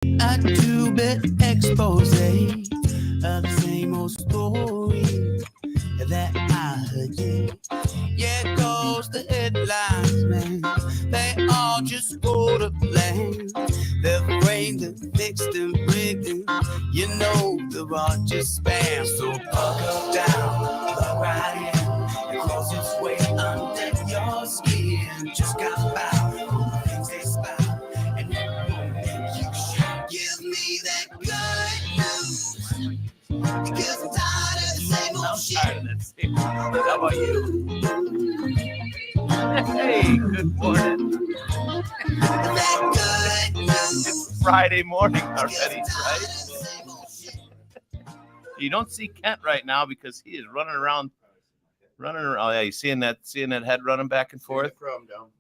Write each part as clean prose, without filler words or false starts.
A two-bit expose of the same old story that I heard. Yeah, it goes the headlines, man. They all just go to plan. They're framed and fixed and rigged, and you know they're all just spam. So buckle down, look right in, and close its way under your skin. Just got by on the things they spy, and you should give me that good news. Because I'm tired of the same old shit. How about you? Hey, good morning. That good news. It's Friday morning already, right? You don't see Kent right now because he is running around. Oh yeah, you seeing that head running back and forth?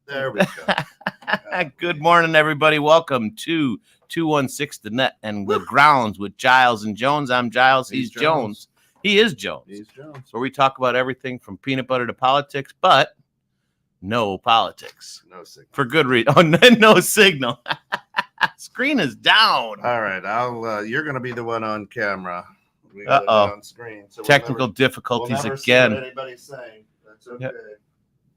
There we go. Good morning, everybody. Welcome to 216 The Net and the Grounds with Giles and Jones. I'm Giles. He's Jones. He is Jones. He's Jones. Where we talk about everything from peanut butter to politics, but no politics. No signal. For good reason. Oh, no signal. Screen is down. All right, you're going to be the one on camera. We on screen. So Technical difficulties we'll again. See what anybody's saying. That's okay. Yep.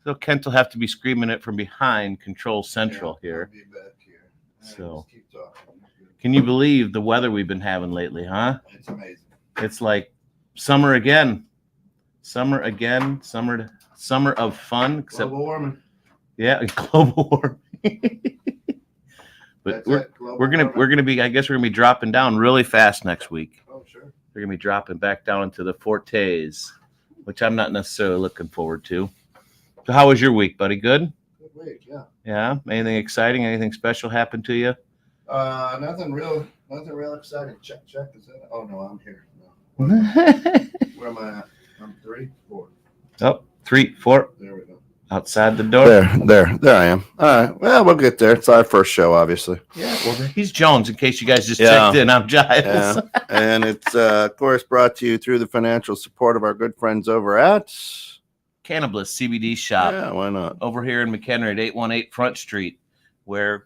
So Kent will have to be screaming it from behind Control Central here. I'll be back here. So, keep talking. can you believe the weather we've been having lately, huh? It's amazing. It's like summer again. Summer of fun. Except, Global warming. yeah, global warming. But we're gonna be. I guess we're gonna be dropping down really fast next week. Oh sure. We're gonna be dropping back down into the Fortes, which I'm not necessarily looking forward to. So, how was your week, buddy? Good. Good week, yeah. Yeah. Anything exciting? Anything special happened to you? Nothing real exciting. Check. Is that? Oh no, I'm here. No. Where am I at? I'm 3, 4. Oh, 3, 4. There we go. Outside the door. There I am. All right. Well, we'll get there. It's our first show, obviously. Yeah. Well, he's Jones. In case you guys just checked in, I'm Giles. Yeah. And it's of course brought to you through the financial support of our good friends over at Cannabis CBD shop. Yeah, why not? Over here in McHenry at 818 Front Street, where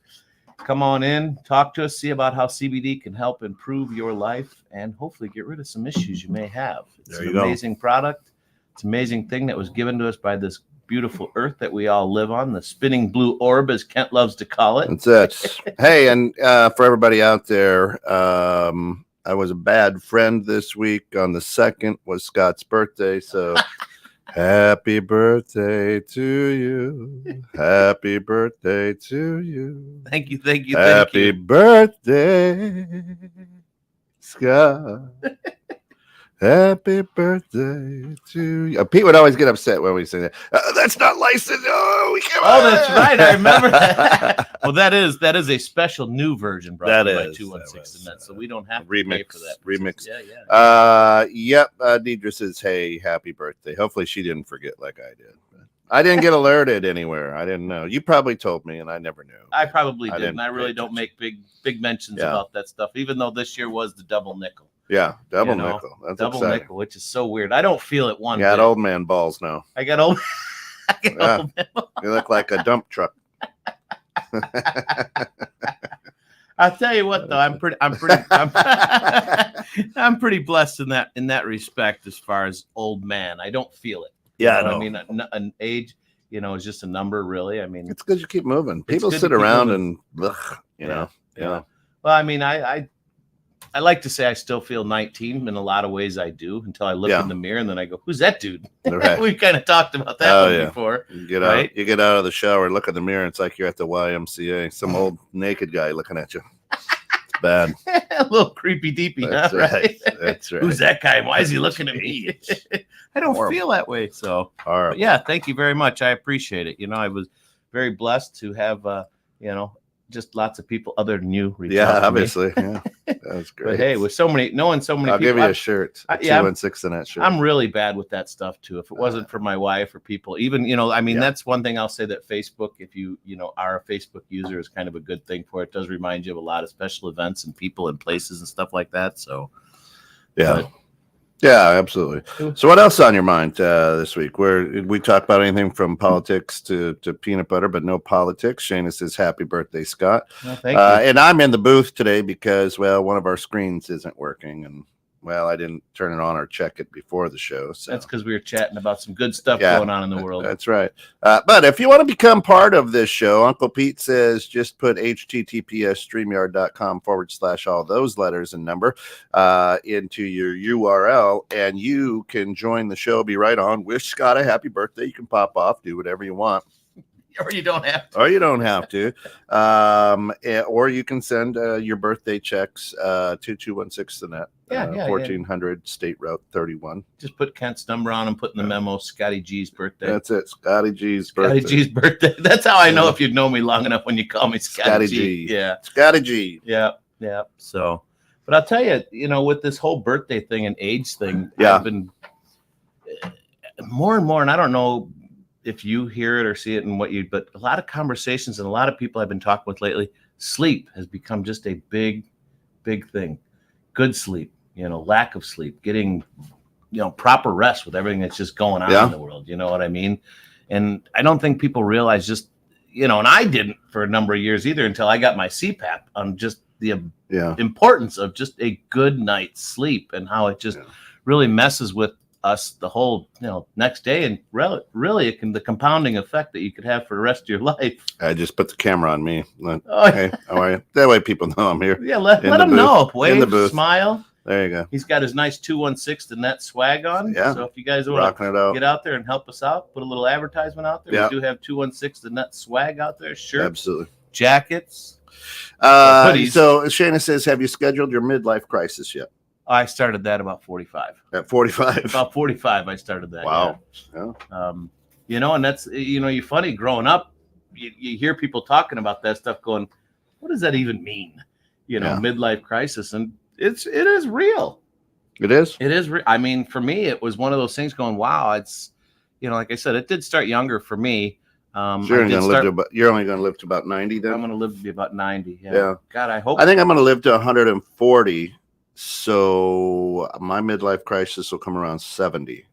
come on in, talk to us, see about how CBD can help improve your life and hopefully get rid of some issues you may have. It's an amazing product. It's an amazing thing that was given to us by this beautiful earth that we all live on, the spinning blue orb, as Kent loves to call it. That's it. Hey, and for everybody out there, I was a bad friend this week. On the 2nd was Scott's birthday, so happy birthday to you. Happy birthday to you. Thank you. Happy birthday, Scott. Happy birthday to you. Pete would always get upset when we say that. That's not licensed. Oh, we can't. Oh, that's right. I remember that. Well, that is a special new version brought to you by 216 Net, so we don't have to pay for that. Remix. Yeah. Yep. Deidre says, "Hey, happy birthday." Hopefully, she didn't forget like I did. I didn't get alerted anywhere. I didn't know. You probably told me, and I never knew. I probably did, and I really don't make big mentions about that stuff, even though this year was the double nickel. Yeah, double nickel. That's double exciting. nickel, which is so weird. I don't feel it one bit. Got old man balls now. I got old. Old man balls. You look like a dump truck. I'll tell you what, though, I'm pretty blessed in that respect as far as old man. I don't feel it. Yeah, I mean, an age, is just a number, really. I mean, it's because you keep moving. People sit around and, you know. Well, I mean, I like to say I still feel 19. In a lot of ways I do, until I look in the mirror and then I go, who's that dude? Right. We've kind of talked about that before. You get out of the shower, look in the mirror, and it's like you're at the YMCA. Some old naked guy looking at you. It's bad. A little creepy deepy. That's right. That's right. Who's that guy? Why is he looking at me? I don't feel that way. So, but yeah, thank you very much. I appreciate it. I was very blessed to have, just lots of people other than you. Yeah, obviously. Yeah, that's great. But hey, with knowing so many I'll people, give you a shirt. 216 in that shirt. I'm really bad with that stuff too. If it wasn't for my wife or people, even, that's one thing I'll say, that Facebook, if you are a Facebook user, is kind of a good thing for it. It does remind you of a lot of special events and people and places and stuff like that. So, yeah. Yeah, absolutely. So what else is on your mind this week? We talk about anything from politics to peanut butter, but no politics. Shana says, happy birthday, Scott. Well, thank you. And I'm in the booth today because, well, one of our screens isn't working. And, well, I didn't turn it on or check it before the show. So that's because we were chatting about some good stuff going on in the world. That's right. But if you want to become part of this show, Uncle Pete says just put https://streamyard.com/ all those letters and number into your URL, and you can join the show. Be right on. Wish Scott a happy birthday. You can pop off, do whatever you want. Or you don't have to. Or you don't have to. Or you can send your birthday checks to 2216 the net. 1400 State Route 31. Just put Kent's number on and put in the memo Scotty G's birthday. That's it. Scotty G's birthday. Scotty G's birthday. That's how I know if you'd know me long enough when you call me Scotty G. Yeah. Scotty G. Yeah. Yeah. So, but I'll tell you, with this whole birthday thing and age thing, I've been more and more, and I don't know if you hear it or see it but a lot of conversations and a lot of people I've been talking with lately, sleep has become just a big, big thing. Good sleep, lack of sleep, getting, proper rest with everything that's just going on in the world. You know what I mean? And I don't think people realize just, and I didn't for a number of years either until I got my CPAP on just the importance of just a good night's sleep and how it just really messes with us the whole next day, and really it can the compounding effect that you could have for the rest of your life. I just put the camera on me. Hey, how are you? That way people know I'm here. Yeah, let them know. Wave, smile. There you go. He's got his nice 216 the net swag on. Yeah. So if you guys want to get out there and help us out, put a little advertisement out there. We do have 216 the net swag out there. Sure. Absolutely. Jackets. Hoodies. So Shana says, have you scheduled your midlife crisis yet? I started that about 45. At 45? About 45, I started that. Wow. Yeah. And that's, you're funny growing up, you hear people talking about that stuff going, what does that even mean? Midlife crisis. And it is real. It is? It is. I mean, for me, it was one of those things going, wow, it's, like I said, it did start younger for me. So you're only going to live to about 90 then? I'm going to live to be about 90. Yeah. God, I hope. I think I'm going to live to 140. So my midlife crisis will come around 70.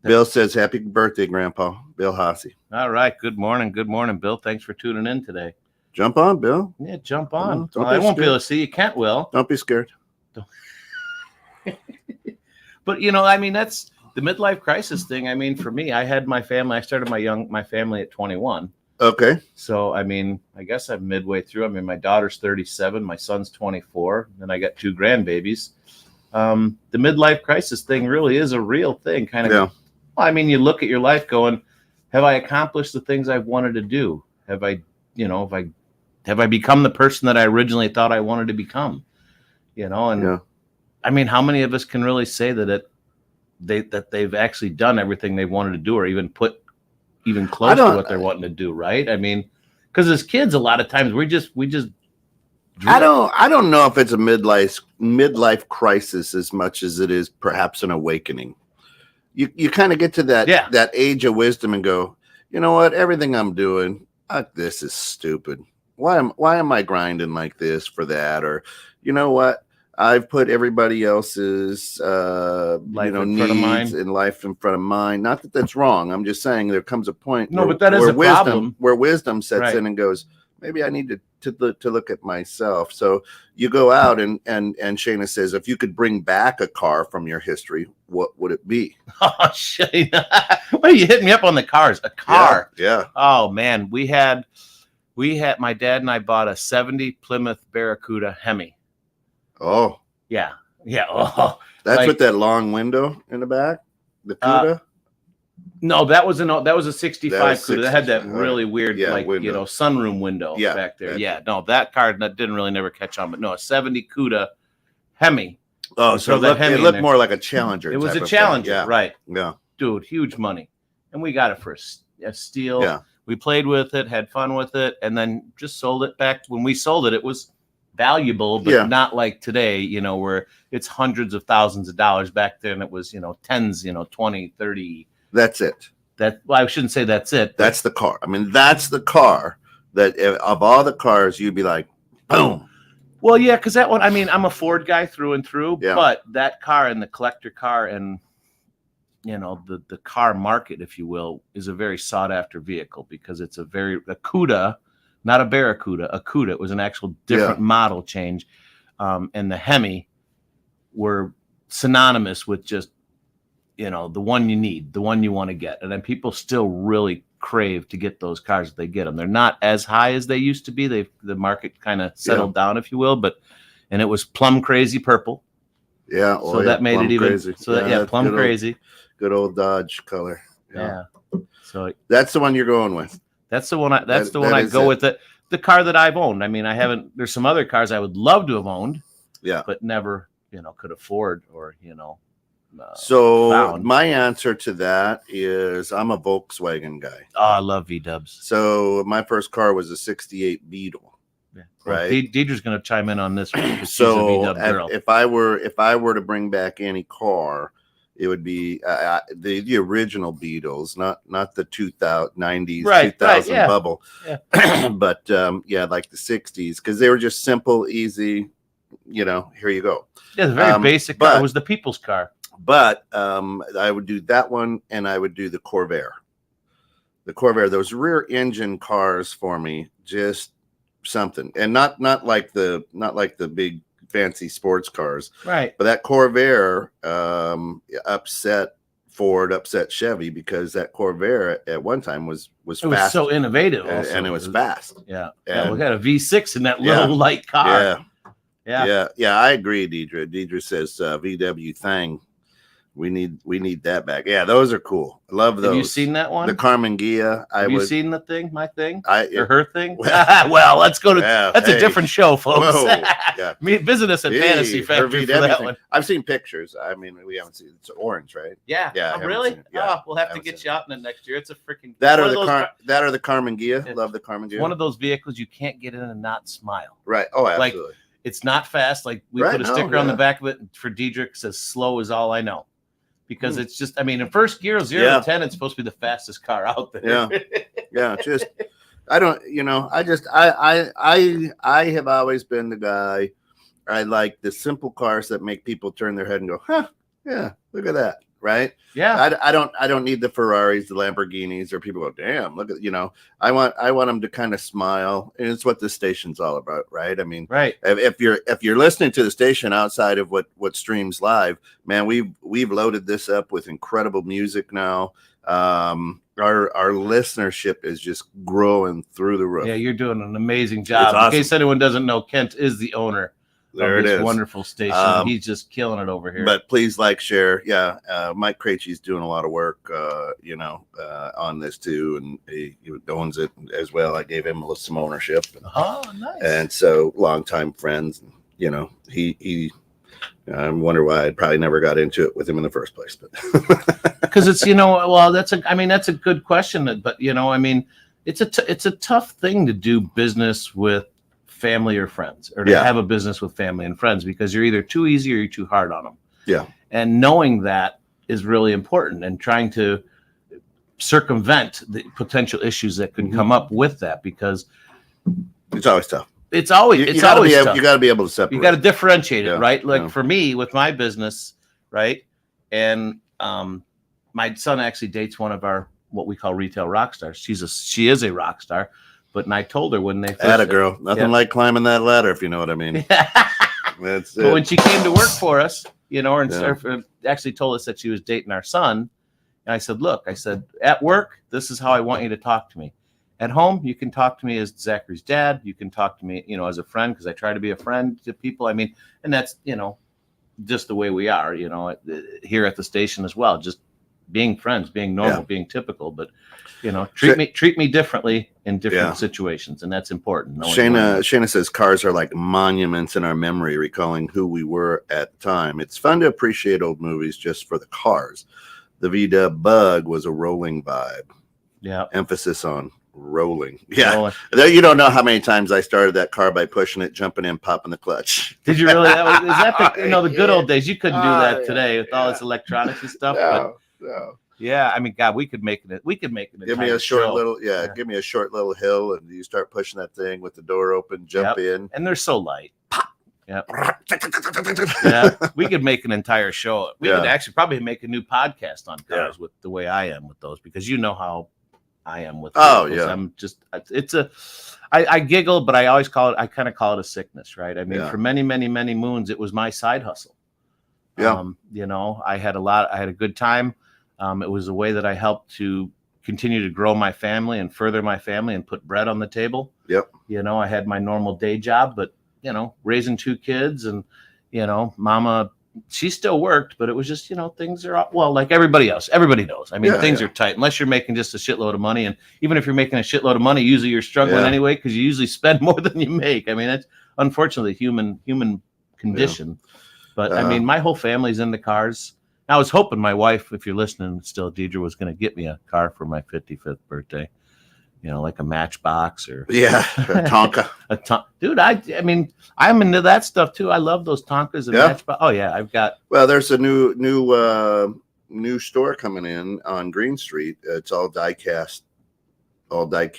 Bill says, happy birthday, Grandpa. Bill Hasse. All right. Good morning. Good morning, Bill. Thanks for tuning in today. Jump on, Bill. Yeah, jump on. I won't be able to see you. Kent will. Don't be scared. But, I mean, that's the midlife crisis thing. I mean, for me, I had my family. I started my family at 21. Okay. So, I mean, I guess I'm midway through. I mean, my daughter's 37, my son's 24, and I got 2 grandbabies. The midlife crisis thing really is a real thing. Kind of. Yeah. I mean, you look at your life going, have I accomplished the things I've wanted to do? Have I, have I become the person that I originally thought I wanted to become? And I mean, how many of us can really say that they've actually done everything they wanted to do, or even put even close to what they're wanting to do, right? I mean, because as kids, a lot of times we just I don't know if it's a midlife crisis as much as it is perhaps an awakening. You kind of get to that age of wisdom and go, you know what, everything I'm doing, this is stupid. Why am I grinding like this for that? Or you know what? I've put everybody else's needs in life in front of mine. Not that that's wrong. I'm just saying there comes a point where wisdom sets in and goes, maybe I need to look at myself. So you go out and Shana says, if you could bring back a car from your history, what would it be? Oh, Shana. Why are you hitting me up on the cars? A car. Yeah. Oh man. We had my dad and I bought a 70 Plymouth Barracuda Hemi. Oh. Yeah. Yeah. Oh. That's with that long window in the back? The Cuda? No, that was a 65 Cuda. That had that really weird, sunroom window back there. Yeah, no, that car didn't really never catch on, but no, a 70 Cuda Hemi. Oh, so it looked more like a Challenger. It was a Challenger, right? Yeah. Dude, huge money. And we got it for a steal. Yeah. We played with it, had fun with it, and then just sold it back. When we sold it, it was valuable, but not like today, where it's hundreds of thousands of dollars. Back then it was, tens, 20, 30. That's it. I shouldn't say that's it. That's the car. I mean, that's the car that of all the cars, you'd be like, boom. Well, yeah, because that one, I mean, I'm a Ford guy through and through, Yeah. but that car and the collector car and, you know, the car market, if you will, is a very sought after vehicle because it's a CUDA, not a Barracuda, a CUDA. It was an actual different model change. And the Hemi were synonymous with just, you know, the one you need, the one you want to get. And then people still really crave to get those cars if they get them. They're not as high as they used to be. The market kind of settled down, if you will, and it was plum crazy purple. Yeah. So that made it even crazy. So that plum crazy. Good old Dodge color. Yeah. So that's the one you're going with. That's the one I go with. The car that I've owned. I mean, I haven't, there's some other cars I would love to have owned. Yeah. But never, you know, could afford or, you know. My answer to that is I'm a Volkswagen guy. Oh, I love V-dubs. So my first car was a 68 Beetle. Yeah. Well, right. Deidre's going to chime in on this one. So if I were to bring back any car, it would be the original Beetles, not the 90s, 2000 bubble, but like the 60s, because they were just simple, easy. You know, here you go. Yeah, the very basic car. It was the people's car. But I would do that one, and I would do the Corvair. The Corvair, those rear engine cars for me, just something, and not like the big fancy sports cars, right? But that Corvair upset Ford, upset Chevy, because that Corvair at one time was fast. Was so innovative, and it was fast. Yeah, we got a V6 in that little light car. Yeah. I agree, Deidre. Deidre says VW Thang. We need that back. Yeah, those are cool. I love those. Have you seen that one? The Carmen Ghia. Have you seen the thing? My thing? Or her thing? Well, let's go to. That's a different show, folks. Yeah. Visit us at Fantasy Factory for that one. I've seen pictures. I mean, we haven't seen. It's orange, right? Yeah. Yeah. Oh, really? Yeah. Oh, we'll have to get you out in it next year. It's a freaking that or the Carmen Ghia. Love the Carmen Ghia. One of those vehicles you can't get in and not smile. Right. Oh, absolutely. Like, it's not fast. Like we put a sticker on the back of it for Diedrich, says "slow is all I know," because it's just. I mean, in first gear 0 to 10, it's supposed to be the fastest car out there. Yeah. Just I don't. You know, I have always been the guy. I like the simple cars that make people turn their head and go, "Huh, yeah, look at that." Right? Yeah. I don't need the Ferraris, the Lamborghinis, or people go, "Damn, look at," you know. I want them to kind of smile, and it's what this station's all about, right? I mean, right. If you're listening to the station outside of what streams live, man, we've loaded this up with incredible music now. Our listenership is just growing through the roof. Yeah, you're doing an amazing job. Awesome. In case anyone doesn't know, Kent is the owner. There it is. Wonderful station. He's just killing it over here. But please like, share. Yeah. Mike Krejci's doing a lot of work, on this too. And he owns it as well. I gave him some ownership. Oh, nice. And so longtime friends, you know, I wonder why I probably never got into it with him in the first place, but because it's, you know, well, that's a good question, but you know, I mean, it's a tough thing to do business with family or friends, or to have a business with family and friends, because you're either too easy or you're too hard on them. Yeah. And knowing that is really important, and trying to circumvent the potential issues that could come up with that, because it's always tough. It's always tough. You got to be able to separate. You got to differentiate it, right? Like for me, with my business, right? And my son actually dates one of our what we call retail rock stars. She is a rock star. But I told her when they first a girl, nothing like climbing that ladder, if you know what I mean. That's it. But when she came to work for us, you know, and actually told us that she was dating our son, and I said, "Look, at work, this is how I want you to talk to me. At home, you can talk to me as Zachary's dad. You can talk to me, you know, as a friend, because I try to be a friend to people. I mean, and that's, you know, just the way we are, you know, here at the station as well. Just being friends, being normal, being typical, but." You know, treat me differently in different situations, and that's important. Shayna says cars are like monuments in our memory, recalling who we were at the time. It's fun to appreciate old movies just for the cars. The V-Dub Bug was a rolling vibe. Yeah, emphasis on rolling. Yeah, you don't know how many times I started that car by pushing it, jumping in, popping the clutch. Did you really? Is that the good old days? You couldn't do that today with all this electronics and stuff. No. Yeah, I mean, God, we could make it. Give me a short little hill, and you start pushing that thing with the door open, jump in, and they're so light. Pop. Yep. Yeah, we could make an entire show. We could actually probably make a new podcast on cars with the way I am with those, because you know how I am with vehicles. I'm just, I giggle, but I always I kind of call it a sickness, right? I mean, for many, many, many moons, it was my side hustle. Yeah. You know, I had a good time. It was a way that I helped to continue to grow my family and further my family and put bread on the table. Yep. You know, I had my normal day job, but, you know, raising 2 kids and, you know, mama, she still worked, but it was just, you know, things are, well, like everybody else. Everybody knows. I mean, things are tight unless you're making just a shitload of money. And even if you're making a shitload of money, usually you're struggling anyway, because you usually spend more than you make. I mean, that's unfortunately human condition. But I mean, my whole family's into cars. I was hoping my wife, if you're listening still, Deidre, was going to get me a car for my 55th birthday. You know, like a Matchbox or a Tonka. Dude, I mean, I'm into that stuff too. I love those Tonkas and Matchbox. Oh yeah, I've got. Well, there's a new store coming in on Green Street. It's all die-cast. Oh, is that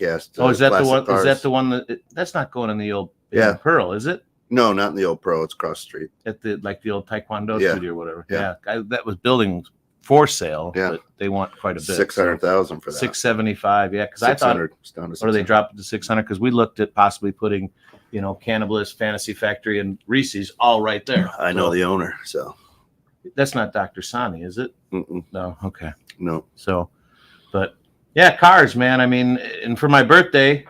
the one? Cars. Is that the one that's not going in the old Pearl? Is it? No, not in the old Pro. It's across the street at the old Taekwondo studio or whatever. Yeah, that was building for sale. But they want quite a bit. 600,000 for that. 675. Yeah, because I thought, or they dropped it to 600 because we looked at possibly putting, you know, Cannibalist, Fantasy Factory, and Reese's all right there. I know the owner, so that's not Dr. Sani, is it? Mm-mm. No. Okay. No. So, but yeah, cars, man. I mean, and for my birthday,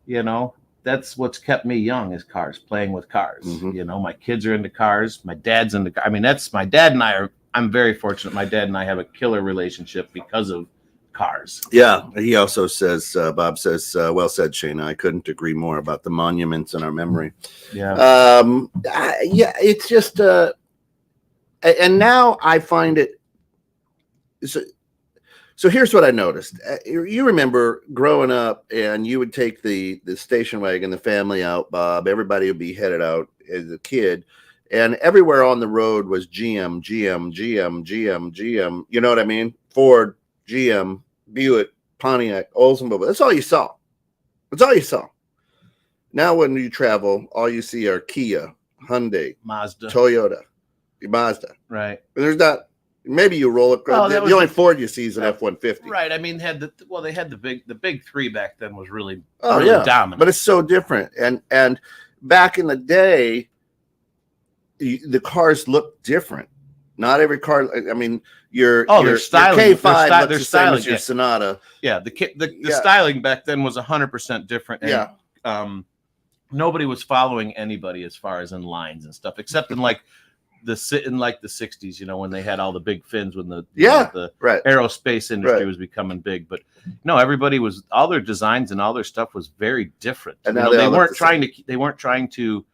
you know, that's what's kept me young is cars, playing with cars. Mm-hmm. You know, my kids are into cars. My dad's into cars. I mean, that's my dad and I are. I'm very fortunate. My dad and I have a killer relationship because of cars. Yeah. He also says, Bob says, well said, Shayna. I couldn't agree more about the monuments in our memory. Yeah. It's just, and now I find it. So here's what I noticed. You remember growing up and you would take the station wagon, the family out, Bob, everybody would be headed out as a kid. And everywhere on the road was GM. You know what I mean? Ford, GM, Buick, Pontiac, Oldsmobile. That's all you saw. Now when you travel, all you see are Kia, Hyundai, Mazda, Toyota, Mazda. Right. There's not. Maybe you roll it. The only Ford you see is an F-150. Right. I mean, they had the big 3 back then was really dominant. But it's so different. And back in the day, the cars look different. Not every car. I mean, your styling. Your K5 they're styling. Your Sonata. Yeah. The styling back then was 100% different. And, nobody was following anybody as far as in lines and stuff, except in like the 60s, you know, when they had all the big fins, when the aerospace industry was becoming big. But no, everybody was, all their designs and all their stuff was very different. And now they weren't trying to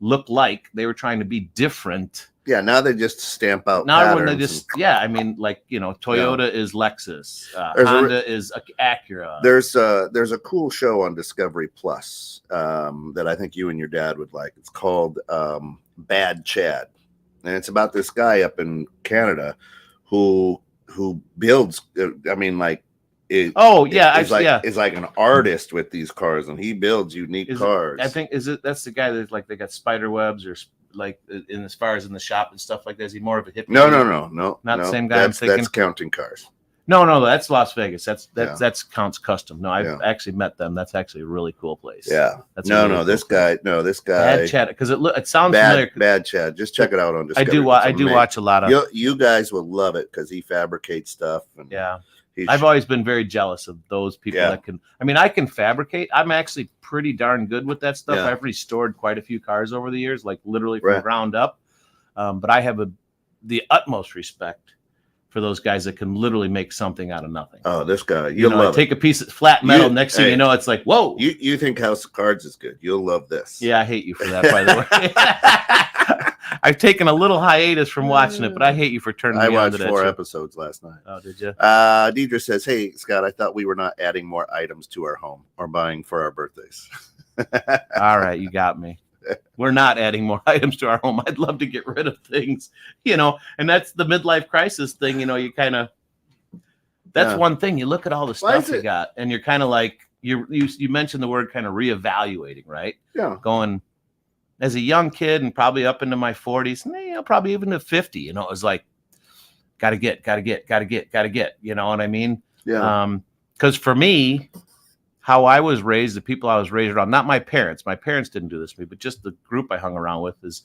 look like, they were trying to be different. Yeah, now they just stamp out. Now when they just I mean, like, you know, Toyota is Lexus, Honda is Acura. There's a cool show on Discovery Plus that I think you and your dad would like. It's called Bad Chad. And it's about this guy up in Canada who builds. I mean, like, is like an artist with these cars, and he builds unique cars. I think that's the guy that's like they got spider webs or like in as far as in the shop and stuff like that. Is he more of a hippie? No, not the same guy. That's Counting Cars. No, that's Las Vegas. That's Counts Custom. No, I've actually met them. That's actually a really cool place. Yeah. That's this guy. Bad Chad, because it sounds familiar. Bad Chad. Just check it out on Discovery. I do watch a lot of. You guys will love it because he fabricates stuff. And I've always been very jealous of those people that can. I mean, I can fabricate. I'm actually pretty darn good with that stuff. I've restored quite a few cars over the years, like literally from the ground up. But I have the utmost respect for those guys that can literally make something out of nothing. Oh, this guy, you'll love take a piece of flat metal. Next thing you know, it's like, whoa. You think House of Cards is good? You'll love this. Yeah, I hate you for that, by the way. I've taken a little hiatus from watching it, but I hate you for turning me on to that. I watched 4 episodes last night. Oh, did you? Deidre says, "Hey, Scott, I thought we were not adding more items to our home or buying for our birthdays." All right, you got me. We're not adding more items to our home. I'd love to get rid of things, you know, and that's the midlife crisis thing. You know, you kind of, that's one thing. You look at all the stuff you got and you're kind of like, you mentioned the word kind of reevaluating, right? Yeah. Going, as a young kid and probably up into my 40s, probably even to 50, it was like, gotta get, you know what I mean? Yeah. Because for me, how I was raised, the people I was raised around, not my parents didn't do this to me, but just the group I hung around with is,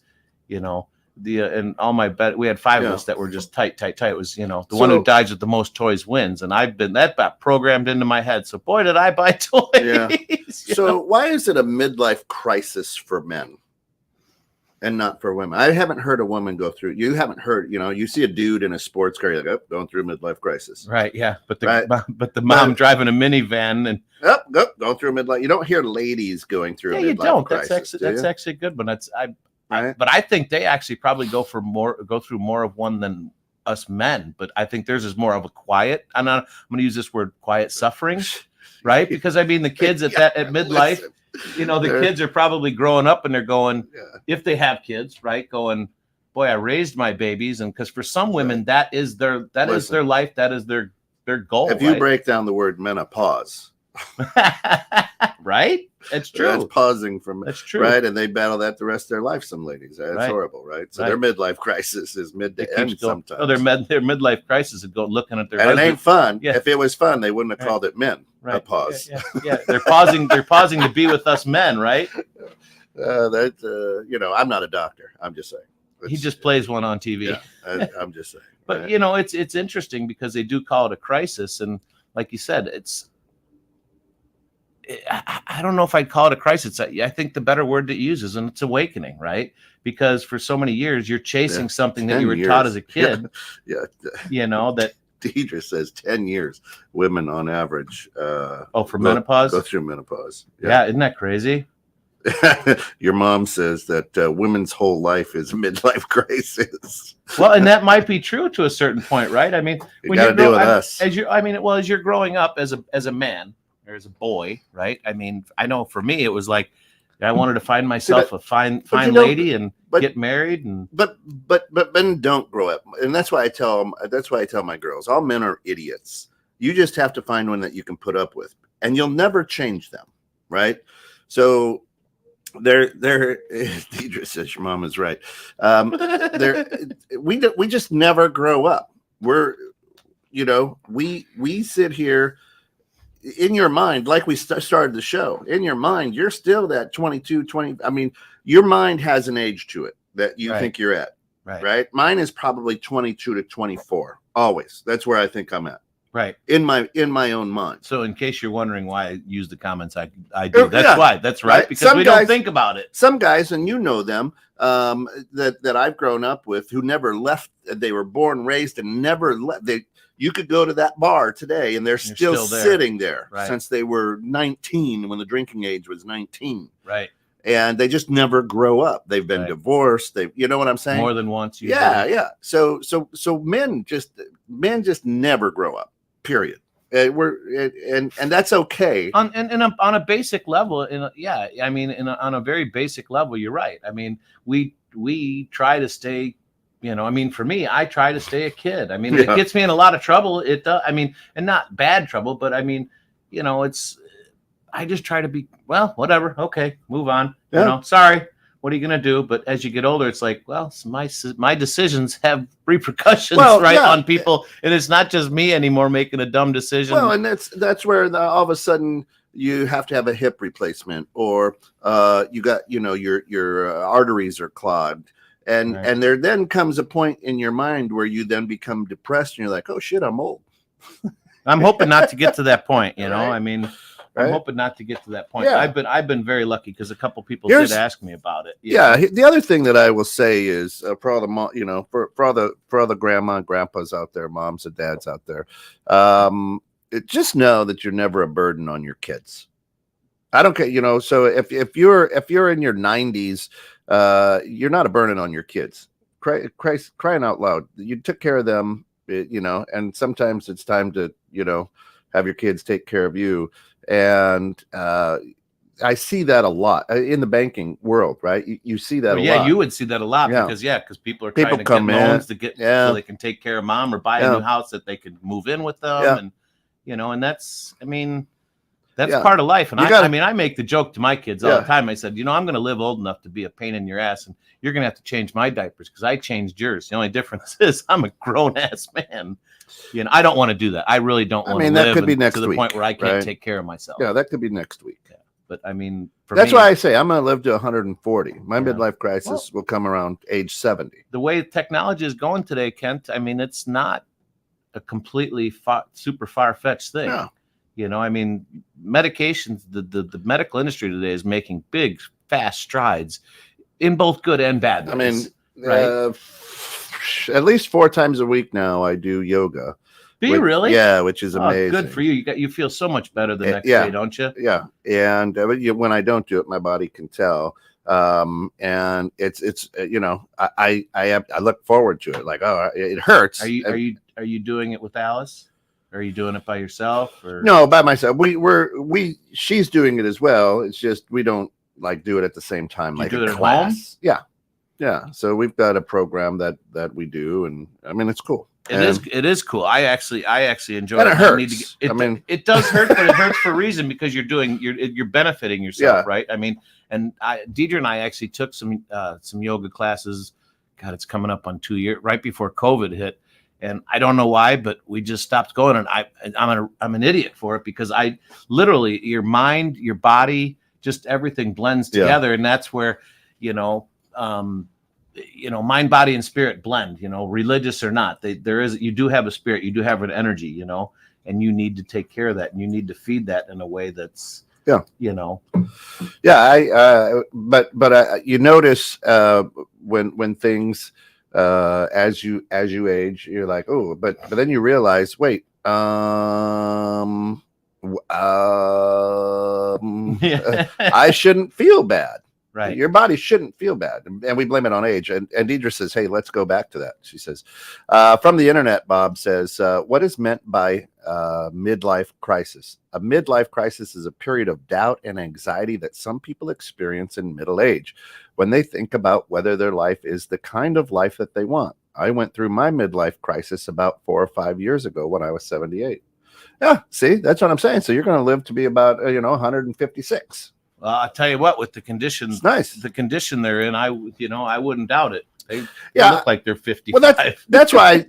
and all my we had 5 of us that were just tight. It was, the one who dies with the most toys wins. And that got programmed into my head. So boy, did I buy toys. Yeah. So why is it a midlife crisis for men and not for women? I haven't heard a woman go through. You haven't heard, you see a dude in a sports car, you're like, oh, going through a midlife crisis. Right. Yeah. But the mom driving a minivan and going through a midlife. You don't hear ladies going through a midlife you don't. crisis. That's actually a good one. But I think they actually probably go through more of one than us men. But I think theirs is more of a quiet. I'm going to use this word, quiet suffering, right? Because the kids at midlife, the kids are probably growing up and they're going, if they have kids, right? Going, boy, I raised my babies, and because for some women that is their life, that is their goal. If you break down the word menopause, right? It's true. That's pausing from. That's true, right? And they battle that the rest of their life. Some ladies, that's horrible, right? So their midlife crisis is mid to end sometimes. Oh, their midlife crisis is looking at their. And husband. It ain't fun. Yeah. If it was fun, they wouldn't have called it men. A pause. Yeah. They're pausing. They're pausing to be with us men, right? I'm not a doctor. I'm just saying. He just plays one on TV. Yeah, I'm just saying. But right? it's interesting because they do call it a crisis, and like you said, I don't know if I'd call it a crisis. I think the better word to use is it's awakening, right? Because for so many years you're chasing something that you were taught as a kid. Yeah. That Deidre says 10 years women on average for menopause go through menopause. Yeah, isn't that crazy? Your mom says that women's whole life is a midlife crisis. Well, and that might be true to a certain point, right? I mean, when you deal with us. As you're growing up as a man or as a boy, right? I mean, I know for me it was like I wanted to find myself a fine lady and get married, and but men don't grow up, and that's why I tell my girls, all men are idiots. You just have to find one that you can put up with, and you'll never change them, right? So Deidre says your mom is right. We just never grow up. We sit here. In your mind, like we started the show, in your mind, you're still that 22, 20. I mean, your mind has an age to it that you think you're at, right? Mine is probably 22 to 24. Always. That's where I think I'm at. Right. In my own mind. So in case you're wondering why I use the comments I do, that's why. That's right. Because we don't think about it. Some guys, and you know them, that I've grown up with who never left. They were born, raised, and never left. You could go to that bar today and they're still sitting there since they were 19 when the drinking age was 19. Right. And they just never grow up. They've been divorced. You know what I'm saying? More than once. Yeah. So men just never grow up, period. And that's okay. On a basic level. On a very basic level, you're right. I mean, we try to stay, for me, I try to stay a kid. I mean, it gets me in a lot of trouble. It does. I mean, and not bad trouble, but I mean, I just try to be, well, whatever. Okay, move on. Yeah. Sorry. What are you going to do? But as you get older, it's like, well, my decisions have repercussions, on people. And it's not just me anymore making a dumb decision. Well, and that's where all of a sudden you have to have a hip replacement, or you got, your arteries are clogged. And there then comes a point in your mind where you then become depressed and you're like, oh shit, I'm old. I'm hoping not to get to that point, Right. I mean, I'm hoping not to get to that point. Yeah. I've been very lucky because a couple people did ask me about it. Yeah. The other thing that I will say is for all the for all the grandma and grandpas out there, moms and dads out there, just know that you're never a burden on your kids. I don't care, so if you're in your 90s, you're not a burden on your kids. Christ, crying out loud, you took care of them, and sometimes it's time to, have your kids take care of you. And I see that a lot in the banking world, right? You see that a lot. Yeah, you would see that a lot because people are trying to get loans to get so they can take care of mom or buy a new house that they could move in with them, and and that's, I mean. That's part of life. And I mean, I make the joke to my kids all the time. I said, I'm going to live old enough to be a pain in your ass, and you're going to have to change my diapers because I changed yours. The only difference is I'm a grown ass man. I don't want to do that. I really don't want to live to the point where I can't take care of myself. Yeah, that could be next week. Yeah. But I mean, that's why I say I'm going to live to 140. My midlife crisis will come around age 70. The way technology is going today, Kent, I mean, it's not a completely super far-fetched thing. No. I mean, medications, the medical industry today is making big, fast strides in both good and bad ways. I mean, right? At least 4 times a week now I do yoga. Do you really? Yeah, which is amazing. Good for you. You feel so much better the next day, don't you? Yeah, and when I don't do it, my body can tell. And it's I look forward to it. Like, oh, it hurts. Are you doing it with Alice? Are you doing it by yourself? Or no, by myself. She's doing it as well. It's just we don't like do it at the same time. You like do it a at class. Home? Yeah. So we've got a program that we do, and I mean it's cool. It is cool. I actually enjoy it. And it hurts. It does hurt, but it hurts for a reason because you're benefiting yourself, right? I mean, and Deidre and I actually took some yoga classes. God, it's coming up on 2 years, right before COVID hit, and I don't know why, but we just stopped going. And I'm an idiot for it because I literally your mind, your body, just everything blends together, and that's where mind, body, and spirit blend, religious or not. You do have a spirit, you do have an energy, and you need to take care of that, and you need to feed that in a way that's, but you notice when things, as you age, you're like, oh, but then you realize, wait, I shouldn't feel bad. Right. Your body shouldn't feel bad. And we blame it on age. And Deidre says, hey, let's go back to that. She says, from the internet, Bob says, what is meant by midlife crisis? A midlife crisis is a period of doubt and anxiety that some people experience in middle age when they think about whether their life is the kind of life that they want. I went through my midlife crisis about 4 or 5 years ago when I was 78. Yeah, see, that's what I'm saying. So you're going to live to be about, 156. Well, I'll tell you what, with the conditions, the condition they're in, I wouldn't doubt it. They look like they're 55. Well, that's why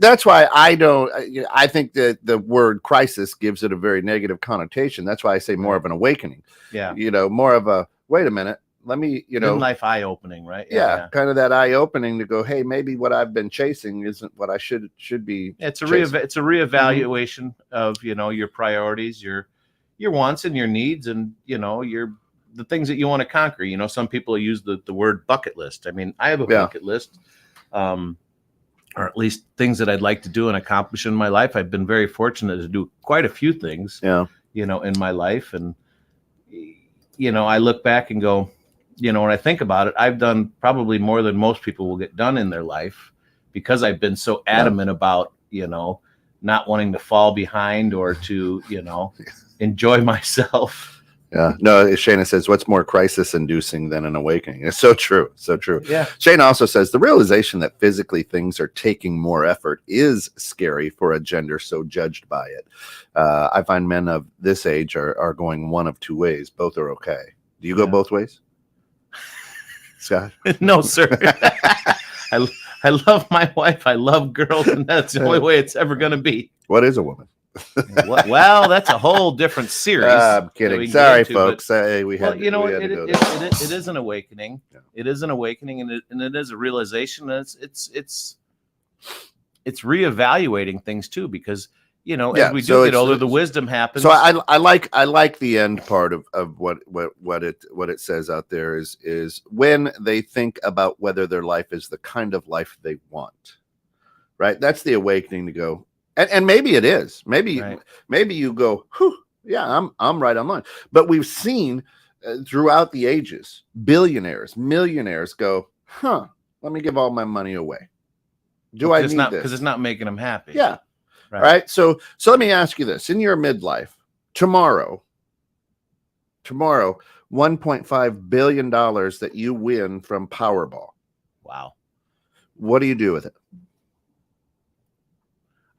I don't. I think that the word crisis gives it a very negative connotation. That's why I say more of an awakening. Yeah. More of a wait a minute. Let me, life eye opening, right? Yeah, kind of that eye opening to go, hey, maybe what I've been chasing isn't what I should be. It's a reevaluation of your priorities, your wants and your needs, and the things that you want to conquer. Some people use the word bucket list. I mean, I have a bucket list, or at least things that I'd like to do and accomplish in my life. I've been very fortunate to do quite a few things, in my life. And, I look back and go, when I think about it, I've done probably more than most people will get done in their life because I've been so adamant about, not wanting to fall behind or to, enjoy myself. Yeah, no, Shayna says, what's more crisis inducing than an awakening? It's so true. So true. Yeah. Shayna also says the realization that physically things are taking more effort is scary for a gender so judged by it. I find men of this age are going one of two ways. Both are okay. Do you go both ways, Scott? No, sir. I love my wife. I love girls, and that's the only way it's ever going to be. What is a woman? Well, that's a whole different series. I'm kidding. Sorry, folks. It is an awakening. Yeah. It is an awakening, and it is a realization. It's reevaluating things too, because as we do get older, the wisdom happens. So I like the end part of what it says out there is when they think about whether their life is the kind of life they want. Right. That's the awakening to go. And maybe it is. Maybe you go, whew, yeah, I'm right on line. But we've seen throughout the ages, billionaires, millionaires go, let me give all my money away. I need this? Because it's not making them happy. Yeah. Right. So let me ask you this. In your midlife, tomorrow, $1.5 billion that you win from Powerball. Wow. What do you do with it?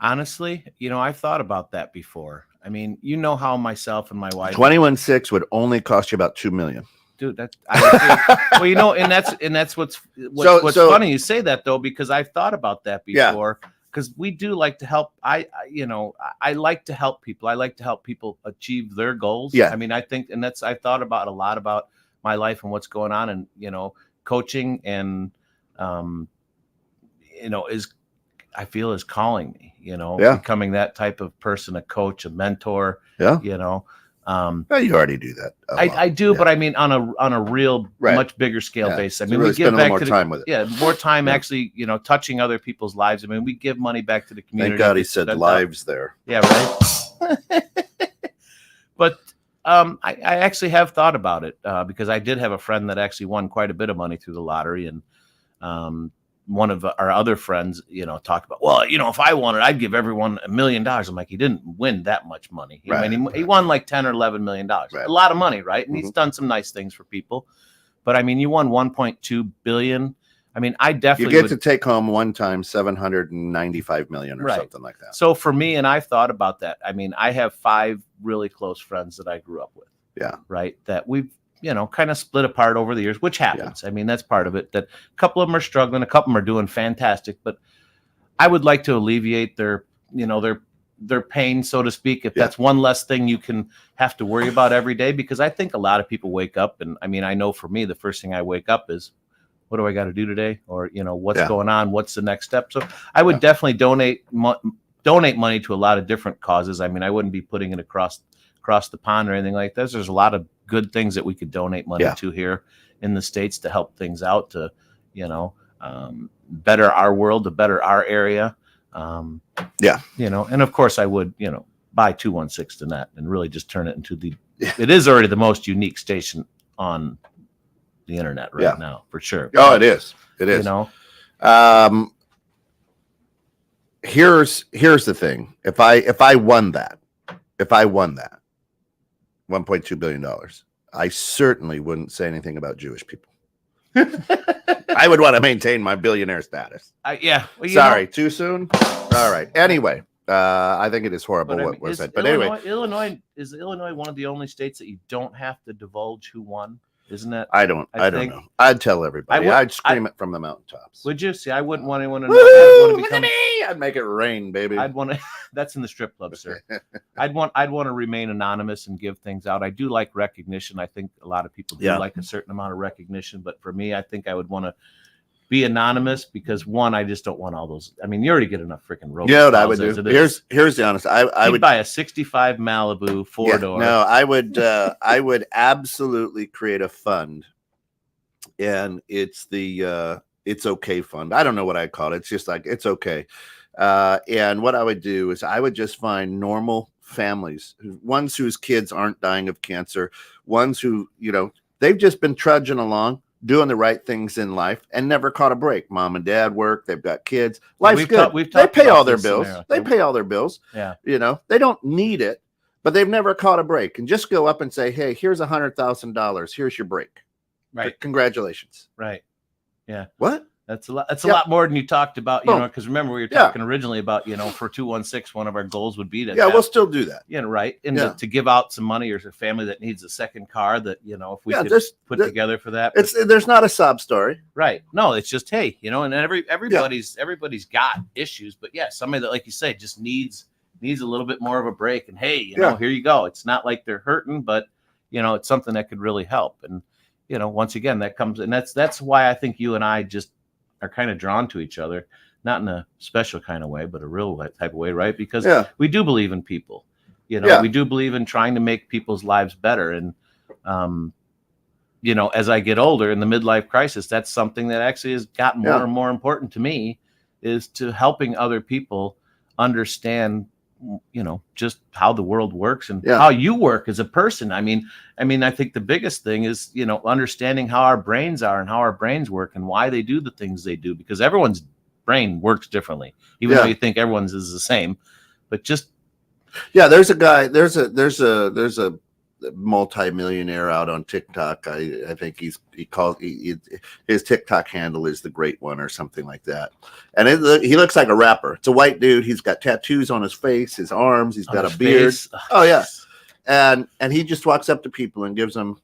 Honestly, I've thought about that before. I mean, you know how myself and my wife 21.6 would only cost you about $2 million. Dude, well, you know, and that's what's funny you say that though, because I've thought about that before. Because we do like to help. I like to help people. I like to help people achieve their goals. Yeah. I mean, I think, and I've thought about a lot about my life and what's going on, and coaching and I feel is calling me. Becoming that type of person, a coach, a mentor. Yeah. Well, you already do that. I do, but I mean on a real much bigger scale basis. I mean, really we give back more time with it. Yeah, more time actually, touching other people's lives. I mean, we give money back to the community. Thank God he said lives there. Yeah, right. But I actually have thought about it because I did have a friend that actually won quite a bit of money through the lottery, and one of our other friends, talked about, well, if I won it, I'd give everyone $1 million. I'm like, he didn't win that much money. He won like 10 or 11 million dollars. Right. A lot of money, right? And he's done some nice things for people. But I mean, you won 1.2 billion. I mean, I definitely you get to take home one time 795 million or something like that. So for me, and I've thought about that. I mean, I have 5 really close friends that I grew up with. Yeah. Right. That we've kind of split apart over the years, which happens. Yeah. I mean, that's part of it. That a couple of them are struggling, a couple of them are doing fantastic, but I would like to alleviate their pain, so to speak, if that's one less thing you can have to worry about every day, because I think a lot of people wake up, and I mean, I know for me, the first thing I wake up is, what do I got to do today? Or, what's going on? What's the next step? So I would definitely donate money to a lot of different causes. I mean, I wouldn't be putting it across the pond or anything like this. There's a lot of good things that we could donate money to here in the States to help things out, to better our world, to better our area. And of course I would buy 216.net and really just turn it into it is already the most unique station on the internet right now, for sure. Oh, it is here's the thing. If I won that $1.2 billion, I certainly wouldn't say anything about Jewish people. I would want to maintain my billionaire status. Sorry, too soon? All right. Anyway, I think it is horrible what was said. But anyway. Illinois one of the only states that you don't have to divulge who won? Isn't that? I don't know. I'd tell everybody. I'd scream it from the mountaintops. Would you? See, I wouldn't want anyone to know. Look at me! I'd make it rain, baby. I'd want to. That's in the strip club, sir. I'd want to remain anonymous and give things out. I do like recognition. I think a lot of people do like a certain amount of recognition, but for me, I think I would want to be anonymous because, one, I just don't want all those. I mean, you already get enough freaking robots. Yeah, what I would do. Here's the honest. I would buy a 65 Malibu 4-door. No, I would absolutely create a fund, and it's the It's Okay fund. I don't know what I call it. It's just like It's Okay. And what I would do is I would just find normal families, ones whose kids aren't dying of cancer, ones who they've just been trudging along, doing the right things in life and never caught a break. Mom and dad work. They've got kids. Life's good. They pay all their bills. They pay all their bills. Yeah. They don't need it, but they've never caught a break. And just go up and say, hey, here's $100,000. Here's your break. Right. Congratulations. Right. Yeah. What? That's a lot. That's a lot more than you talked about, because remember we were talking originally about, for 216, one of our goals would be to we'll still do that. Right. And to give out some money, or a family that needs a second car that, if we could put together for that. There's not a sob story. Right. No, it's just, hey, and everybody's got issues, but somebody that, like you say, just needs a little bit more of a break, and hey, here you go. It's not like they're hurting, but it's something that could really help. And, once again, that comes, and that's why I think you and I just are kind of drawn to each other, not in a special kind of way, but a real type of way, right? Because we do believe in people, we do believe in trying to make people's lives better. And, as I get older in the midlife crisis, that's something that actually has gotten more and more important to me, is to helping other people understand, just how the world works and how you work as a person. I mean, I think the biggest thing is, understanding how our brains are and how our brains work and why they do the things they do, because everyone's brain works differently, even though you think everyone's is the same. But just there's a guy, there's a multi-millionaire out on TikTok. I think his TikTok handle is the Great One or something like that. And he looks like a rapper. It's a white dude. He's got tattoos on his face, his arms. He's got a beard. Oh yeah, and he just walks up to people and gives them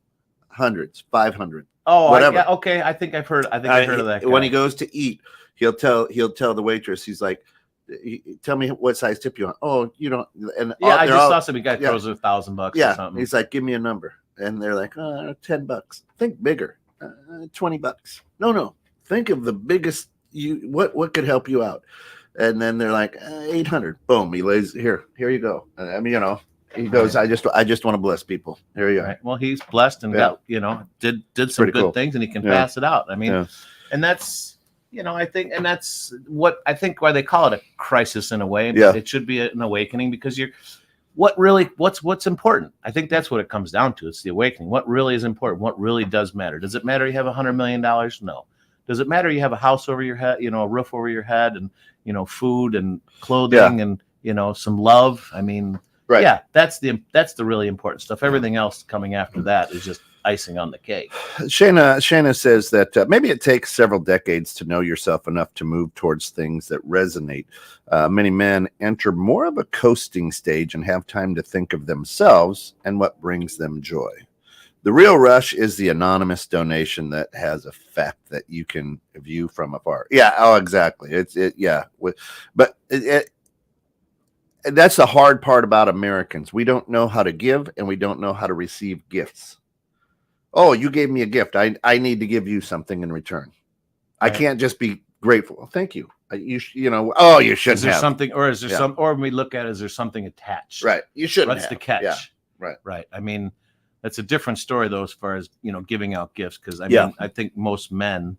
hundreds, 500. Oh, whatever. Okay. I think I've heard. I've heard of that guy. When he goes to eat, he'll tell the waitress. He's like, tell me what size tip you want. Oh, you don't. And yeah, I just saw some guy throws $1,000 or something. He's like, give me a number, and they're like, $10. Think bigger, $20. No, think of the biggest. What could help you out, and then they're like 800. Boom, he lays here you go. I mean, he goes, I just want to bless people. Here you go. Right. Well, he's blessed and got did some good things, and he can pass it out. I mean, and that's. I think, and that's why they call it a crisis in a way. It should be an awakening, because what's important. I think that's what it comes down to. It's the awakening. What really is important? What really does matter? Does it matter you have $100 million? No. Does it matter you have a house over your head, a roof over your head, and, food and clothing and, some love? I mean, right. Yeah, that's the really important stuff. Everything else coming after that is just icing on the cake. Shayna says that maybe it takes several decades to know yourself enough to move towards things that resonate. Many men enter more of a coasting stage and have time to think of themselves and what brings them joy. The real rush is the anonymous donation that has effect that you can view from afar. Yeah. Oh, exactly. But that's the hard part about Americans. We don't know how to give, and we don't know how to receive gifts. Oh, you gave me a gift. I need to give you something in return. Right. I can't just be grateful. Thank you. You shouldn't is there have something, or is there or we look at it, is there something attached? Right. You shouldn't. That's the catch. Yeah. Right. Right. I mean, that's a different story though, as far as giving out gifts, because I think most men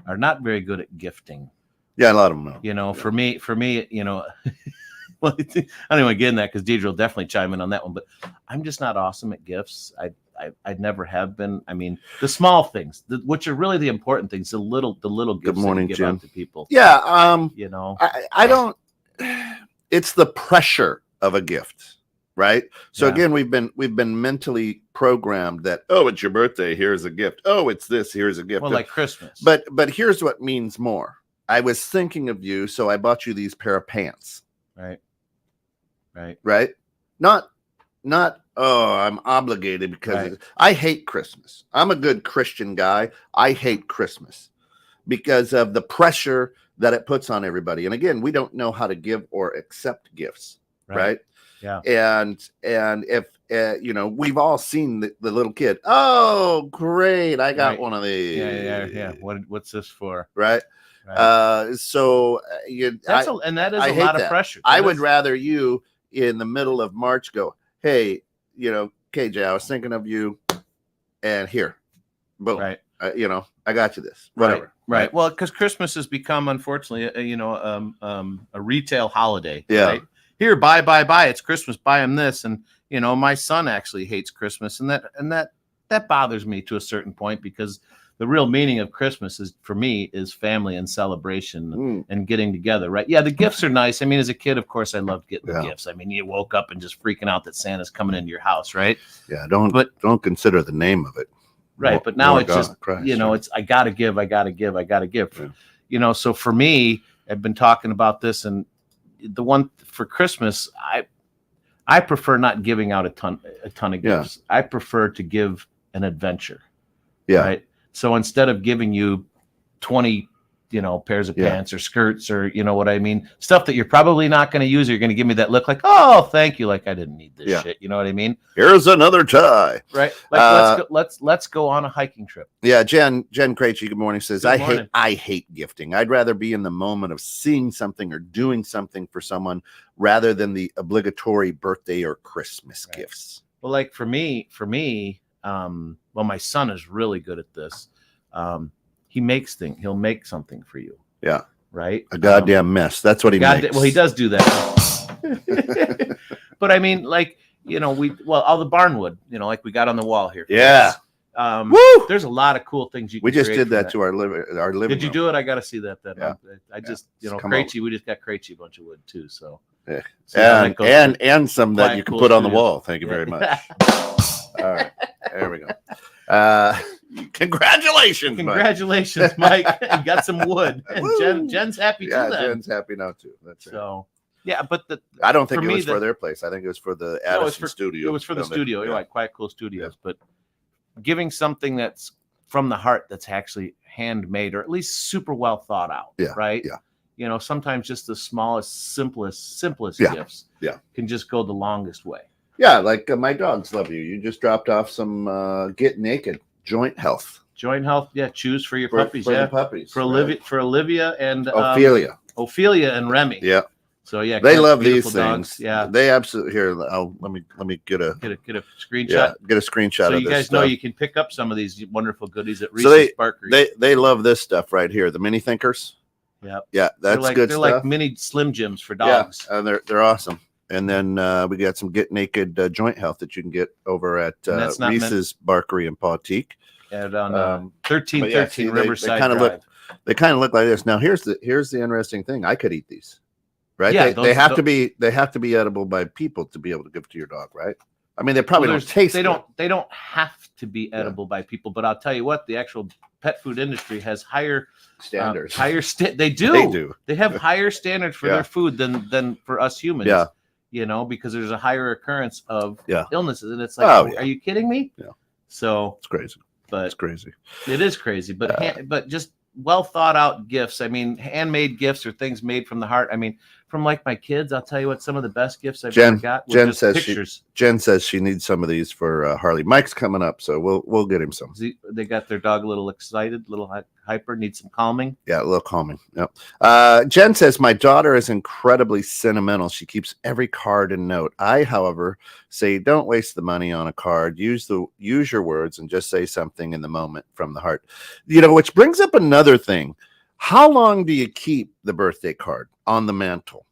are not very good at gifting. Yeah, a lot of them know. For me, well, I don't even get in that, because Deidre will definitely chime in on that one. But I'm just not awesome at gifts. I never have been. I mean, the small things, which are really the important things, the little gifts. Good morning, that you give out to people. Yeah. I don't. It's the pressure of a gift, right? So again, we've been mentally programmed that, oh, it's your birthday, here's a gift. Oh, it's this, here's a gift. Well, like Christmas. But here's what means more. I was thinking of you, so I bought you these pair of pants. Right. Not, oh, I'm obligated because I hate Christmas. I'm a good Christian guy. I hate Christmas because of the pressure that it puts on everybody. And again, we don't know how to give or accept gifts. Right. Yeah. And if, we've all seen the little kid. Oh, great. I got one of these. Yeah. What's this for? Right. So that is a lot of pressure. I would rather you in the middle of March go, hey, KJ, I was thinking of you, and here, boom, right. I got you this, whatever. Right. Well, because Christmas has become, unfortunately, a retail holiday. Yeah. Right? Here, buy. It's Christmas. Buy him this, and my son actually hates Christmas, and that bothers me to a certain point, because the real meaning of Christmas for me is family and celebration and getting together, right? Yeah, the gifts are nice. I mean, as a kid, of course, I loved getting the gifts. I mean, you woke up and just freaking out that Santa's coming into your house, right? Yeah, don't consider the name of it. Right, but now it's just, it's I gotta give. Yeah. So for me, I've been talking about this, and the one for Christmas, I prefer not giving out a ton of gifts. I prefer to give an adventure. Yeah. Right. So instead of giving you 20, pairs of pants or skirts or, what I mean, stuff that you're probably not going to use, you're going to give me that look like, oh, thank you. Like I didn't need this shit. You know what I mean? Here's another tie. Right. Like let's go on a hiking trip. Yeah. Jen Krejci, good morning, says, I hate gifting. I'd rather be in the moment of seeing something or doing something for someone rather than the obligatory birthday or Christmas gifts. Well, like for me, my son is really good at this. He makes things. He'll make something for you. Yeah. Right. A goddamn mess. That's what he makes. Well, he does do that. But I mean, like, all the barnwood, like we got on the wall here. Yeah. There's a lot of cool things you can We just did that to our living Did you room. do it? I got to see that. Yeah. I just, Krejci, we just got Krejci a bunch of wood too. So. Yeah. And some that you can put on the wall. Thank you very much. All right. There we go. Congratulations, Mike. You got some wood. And Jen's happy too. Yeah, then. Jen's happy now too. That's right. So yeah, but I don't think it was for their place. I think it was for the Addison studio. It was for the studio. You're right, Quiet Cool Studios. Yeah. But giving something that's from the heart, that's actually handmade, or at least super well thought out. Yeah. Right. Yeah. You know, sometimes just the smallest, simplest Yeah. gifts. Yeah. Can just go the longest way. Yeah, like my dogs love you. You just dropped off some Get Naked joint health. Joint health, yeah. Choose for your puppies, for yeah. the puppies, for Olivia and Ophelia. And Remy. Yeah. So yeah, they love these things. Dogs. Yeah, they absolutely. Here, let me get a screenshot. Yeah, get a screenshot. So of you this guys stuff. know you can pick up some of these wonderful goodies at Reese's Barkery. They love this stuff right here. The mini thinkers. Yeah, yeah, that's good they're stuff. like mini Slim Jims for dogs. Yeah, they're awesome. And then we got some Get Naked joint health that you can get over at Reese's Barkery and Pautique. And on 1313 Riverside Drive. They kind of look like this. Now here's the interesting thing. I could eat these, right? Yeah, they have to be edible by people to be able to give to your dog, right? I mean, they probably don't taste. They don't have to be edible by people, but I'll tell you what, the actual pet food industry has higher standards. They do. They have higher standards for their food than for us humans. Yeah. You know, because there's a higher occurrence of illnesses, and it's like, are you kidding me? Yeah. So it's crazy. But it's crazy. It is crazy, but just well thought out gifts. I mean, handmade gifts or things made from the heart. I mean, from like my kids, I'll tell you what, some of the best gifts I've ever got were Jen just says pictures. Jen says she needs some of these for Harley. Mike's coming up, so we'll get him some. They got their dog a little excited, a little hyper, needs some calming. Yeah, a little calming. Yep. Jen says my daughter is incredibly sentimental. She keeps every card and note. I, however, say don't waste the money on a card. Use your words and just say something in the moment from the heart. You know, which brings up another thing. How long do you keep the birthday card on the mantle?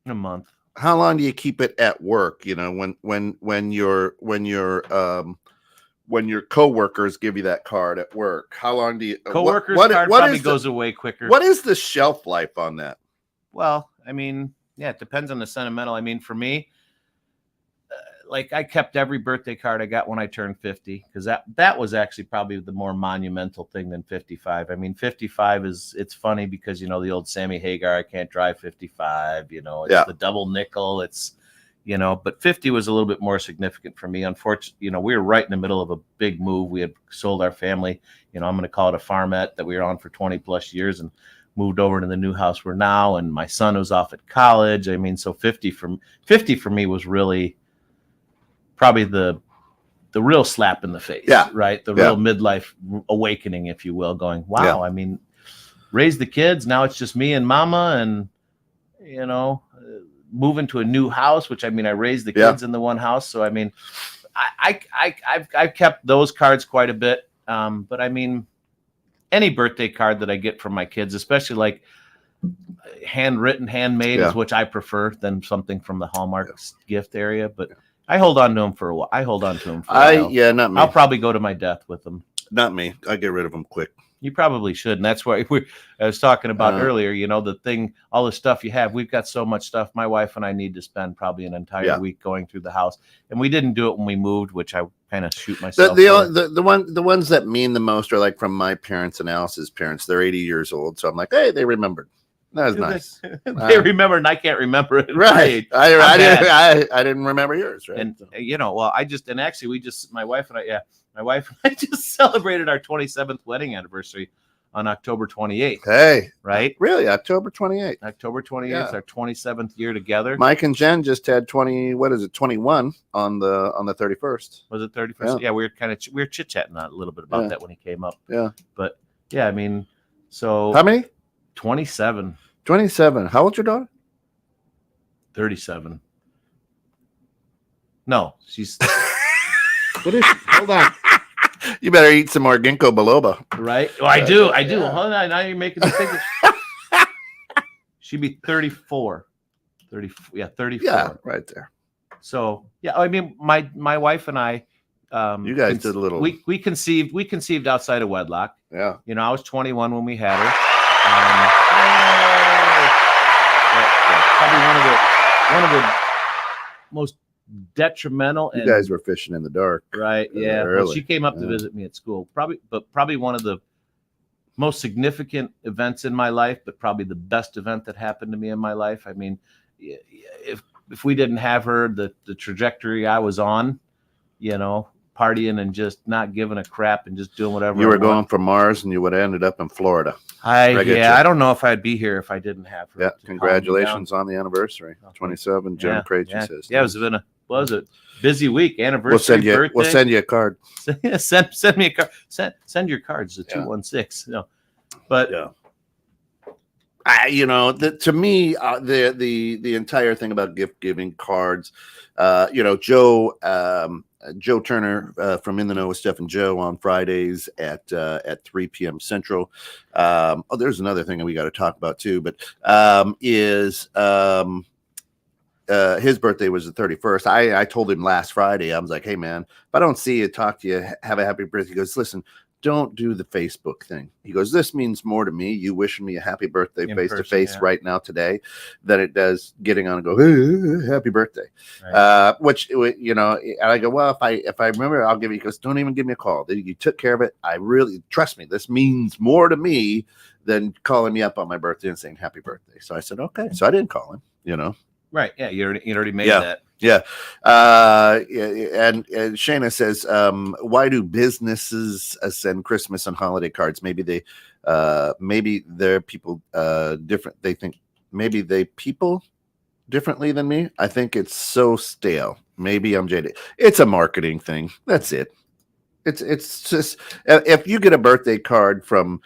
A month. How long do you keep it at work? You know, when your coworkers give you that card at work, how long do you coworkers card probably goes away quicker? What is the shelf life on that? Well, I mean, yeah, it depends on the sentimental. I mean, for me, like I kept every birthday card I got when I turned 50, because that was actually probably the more monumental thing than 55. I mean, 55 it's funny because, you know, the old Sammy Hagar, I can't drive 55, you know, it's the double nickel, it's, you know, but 50 was a little bit more significant for me. Unfortunately, you know, we were right in the middle of a big move. We had sold our family, you know, I'm going to call it a farmette that we were on for 20 plus years, and moved over to the new house we're now. And my son was off at college. I mean, so 50 for me was really probably the real slap in the face, right? The real midlife awakening, if you will, going, wow, I mean, raise the kids. Now it's just me and mama, and, you know, moving to a new house, which I mean, I raised the kids in the one house. So, I mean, I've kept those cards quite a bit. But I mean, any birthday card that I get from my kids, especially like handwritten, handmade is which I prefer than something from the Hallmark gift area. But I hold on to them for a while. Not me. I'll probably go to my death with them. Not me. I get rid of them quick. You probably should. And that's why I was talking about earlier, you know, all the stuff you have. We've got so much stuff. My wife and I need to spend probably an entire week going through the house. And we didn't do it when we moved, which I kind of shoot myself. The ones that mean the most are like from my parents and Alice's parents. They're 80 years old. So I'm like, hey, they remembered. That was nice. They remember, and I can't remember it. Right. I didn't remember yours. Right. And you know, well, my wife and I just celebrated our 27th wedding anniversary on October 28th. Hey, right? Really? October 28th. October 28th, our 27th year together. Mike and Jen just had 21 on the 31st. Was it 31st? Yeah, we were chit-chatting a little bit about that when he came up. Yeah. But yeah, I mean, so how many? 27. 27. How old's your daughter? 37. No, she's. What is she? Hold on. You better eat some more ginkgo biloba. Right? Oh, I do. Yeah. Hold on. Now you're making me think. She'd be 34. 34. Yeah, right there. So yeah, I mean, my wife and I. You guys did a little. We conceived outside of wedlock. Yeah. You know, I was 21 when we had her. Probably one of the most detrimental. You guys were fishing in the dark. Right. Yeah. Well, early. she came up to visit me at school. Probably one of the most significant events in my life, but probably the best event that happened to me in my life. I mean, if we didn't have her, the trajectory I was on, you know, partying and just not giving a crap and just doing whatever. You were going from Mars and you would have ended up in Florida. I don't know if I'd be here if I didn't have her. Yeah. Congratulations on the anniversary. 27, Jim Craig says. Yeah, it was a busy week. Anniversary, birthday. We'll send you a card. send me a card. Send your cards to 216. No, but to me, the entire thing about gift giving, cards, Joe Turner from In the Know with Steph and Joe on Fridays at 3 p.m. Central. There's another thing that we got to talk about too, but his birthday was the 31st. I told him last Friday, I was like, hey man, if I don't see you, talk to you, have a happy birthday. He goes, listen, don't do the Facebook thing. He goes, this means more to me, you wishing me a happy birthday face to face right now today, than it does getting on and go, hey, happy birthday. Right. Which, and I go, well, if I remember, I'll give you. He goes, don't even give me a call. You took care of it. I really, trust me, this means more to me than calling me up on my birthday and saying happy birthday. So I said, okay. So I didn't call him, Right. Yeah. You already made that. Yeah. And Shayna says, why do businesses send Christmas and holiday cards? Maybe they're people different. They think maybe they people differently than me. I think it's so stale. Maybe I'm jaded. It's a marketing thing. That's it. It's just, if you get a birthday card from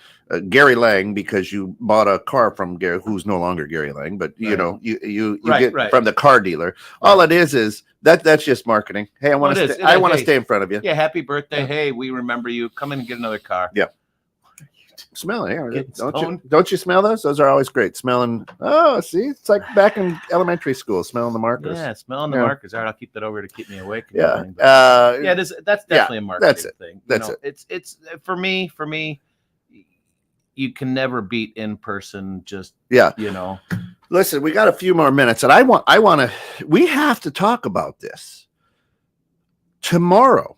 Gary Lang because you bought a car from Gary, who's no longer Gary Lang, but you get from the car dealer. All it is that's just marketing. Hey, I want to stay in front of you. Yeah, happy birthday. Yeah. Hey, we remember you. Come in and get another car. Yeah. Smell it. Don't you smell those? Those are always great. Smelling. Oh, see, it's like back in elementary school, smelling the markers. Yeah, smelling the markers. All right, I'll keep that over to keep me awake. Yeah. That's definitely a marketing thing. That's it. It's for me. You can never beat in person. Just Listen, we got a few more minutes, and we have to talk about this tomorrow,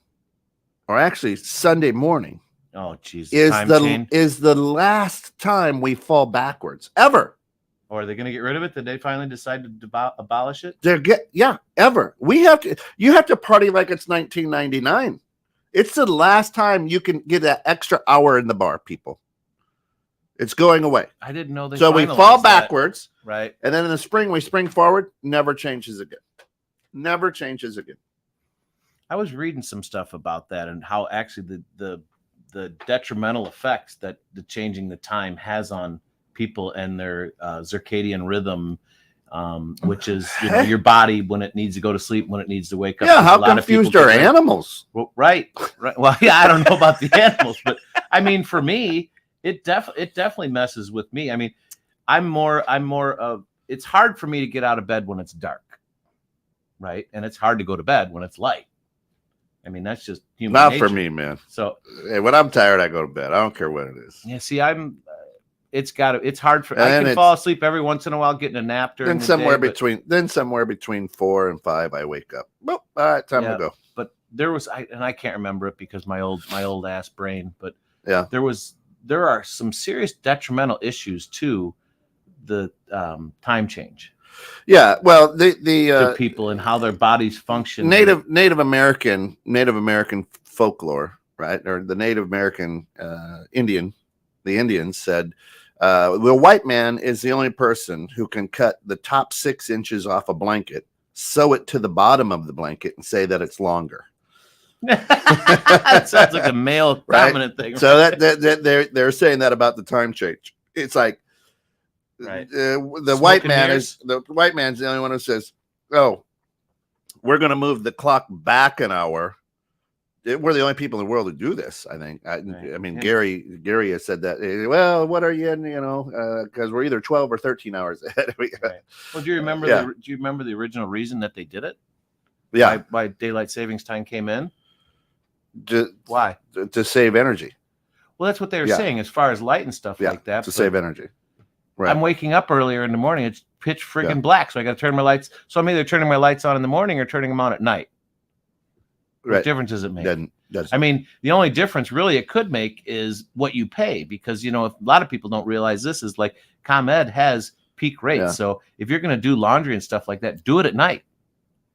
or actually Sunday morning. Oh, Jesus! Is the last time we fall backwards ever? Or are they going to get rid of it? Did they finally decide to abolish it? Ever. You have to party like it's 1999. It's the last time you can get that extra hour in the bar, people. It's going away. I didn't know they. So we fall backwards, right? And then in the spring we spring forward. Never changes again. Never changes again. I was reading some stuff about that and how actually the detrimental effects that the changing the time has on people and their circadian rhythm, which is your body when it needs to go to sleep, when it needs to wake up. Yeah, how confused are animals? Well, right. Well, yeah, I don't know about the animals, but I mean, for me, it definitely messes with me. I mean, I'm more of. It's hard for me to get out of bed when it's dark, right? And it's hard to go to bed when it's light. I mean, that's just human nature. For me, man. So when I'm tired, I go to bed. I don't care what it is. Yeah, see, it's hard for. I can fall asleep every once in a while, getting a nap during the day. Then somewhere between 4 and 5, I wake up. Well, all right, time to go. But there was, and I can't remember it because my old ass brain. But yeah, there are some serious detrimental issues to the time change. Yeah, well, the people and how their bodies function. Native American folklore, right? Or the Native American Indian. The Indians said, the white man is the only person who can cut the top 6 inches off a blanket, sew it to the bottom of the blanket, and say that it's longer. That sounds like a male dominant thing. So that they're saying that about the time change. It's like, right. The white man's the only one who says, "Oh, we're going to move the clock back an hour." We're the only people in the world who do this. I think. I mean, Gary has said that. Well, what are you in? Because we're either 12 or 13 hours ahead. Right. Well, do you remember? Do you remember the original reason that they did it? Yeah. Why daylight savings time came in? Why? To save energy. Well, that's what they were saying as far as light and stuff like that. To save energy. Right. I'm waking up earlier in the morning. It's pitch friggin' black. So I got to turn my lights. So I'm either turning my lights on in the morning or turning them on at night. What difference does it make? Doesn't. I mean, the only difference really it could make is what you pay, because, if a lot of people don't realize this is like ComEd has peak rates. Yeah. So if you're going to do laundry and stuff like that, do it at night.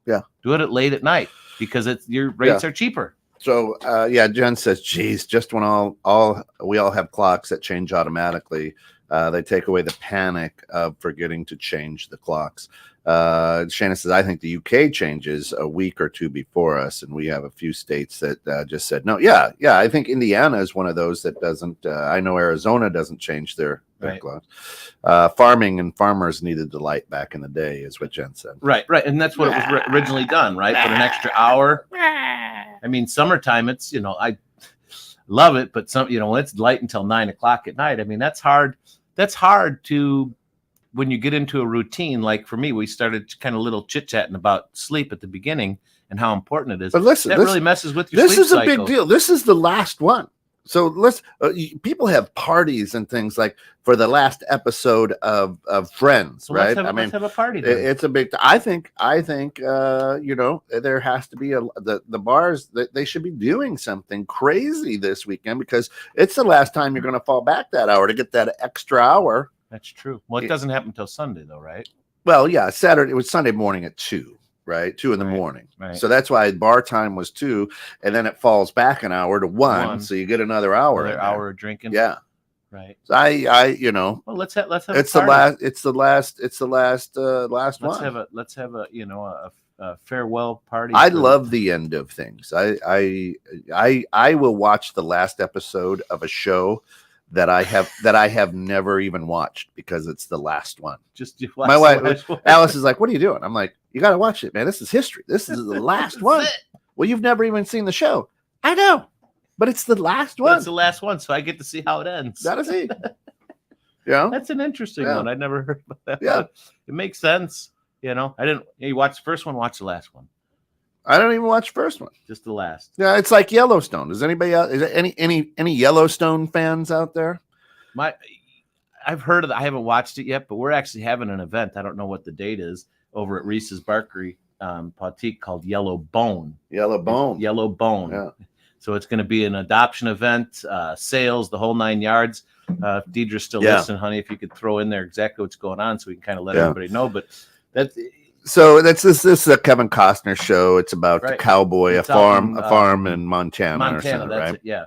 Yeah. Do it late at night, because your rates are cheaper. So Jen says, geez, just when we all have clocks that change automatically, they take away the panic of forgetting to change the clocks. Shannon says, I think the UK changes a week or two before us, and we have a few states that just said no. Yeah, I think Indiana is one of those that doesn't. I know Arizona doesn't change their clocks. Farming and farmers needed the light back in the day, is what Jen said. Right, and that's what it was originally done, right? For an extra hour. I mean, summertime, it's I love it, but when it's light until 9 o'clock at night, I mean, that's hard. That's hard to. When you get into a routine, like for me, we started kind of little chit-chatting about sleep at the beginning and how important it is. But listen, that really messes with your sleep This is cycle. a big deal. This is the last one. So people have parties and things like for the last episode of Friends, right? Let's have a party. Then. It's a big. I think there has to be the bars that they should be doing something crazy this weekend, because it's the last time you're going to fall back that hour to get that extra hour. That's true. Well, it doesn't happen until Sunday, though, right? Well, yeah, Saturday. It was Sunday morning at 2, right? 2 in the morning. Right. So that's why bar time was 2, and then it falls back an hour to 1. So you get another hour. Another hour of drinking. Yeah. Right. So Well, let's have. It's the last. It's the last. one. Let's have a farewell party. I love the end of things. I will watch the last episode of a show that I have never even watched, because it's the last one. My wife Alice is like, "What are you doing?" I'm like, "You got to watch it, man. This is history. This is the last one." Well, you've never even seen the show. I know, but it's the last one. It's the last one, so I get to see how it ends. Gotta see. Yeah, that's an interesting one. I'd never heard about that. Yeah, it makes sense. I didn't. You watch the first one, watch the last one. I don't even watch the first one. Just the last. Yeah, it's like Yellowstone. Is anybody else? Is there any Yellowstone fans out there? I've heard of it. I haven't watched it yet, but we're actually having an event. I don't know what the date is, over at Reese's Bakery, Boutique, called Yellow Bone. Yellow Bone. Yeah. So it's going to be an adoption event, sales, the whole 9 yards. If Deidre's still listening, honey, if you could throw in there exactly what's going on, so we can kind of let everybody know. But that's. So this is a Kevin Costner show. It's about the cowboy, a farm in Montana or something, that's right? It. Yeah.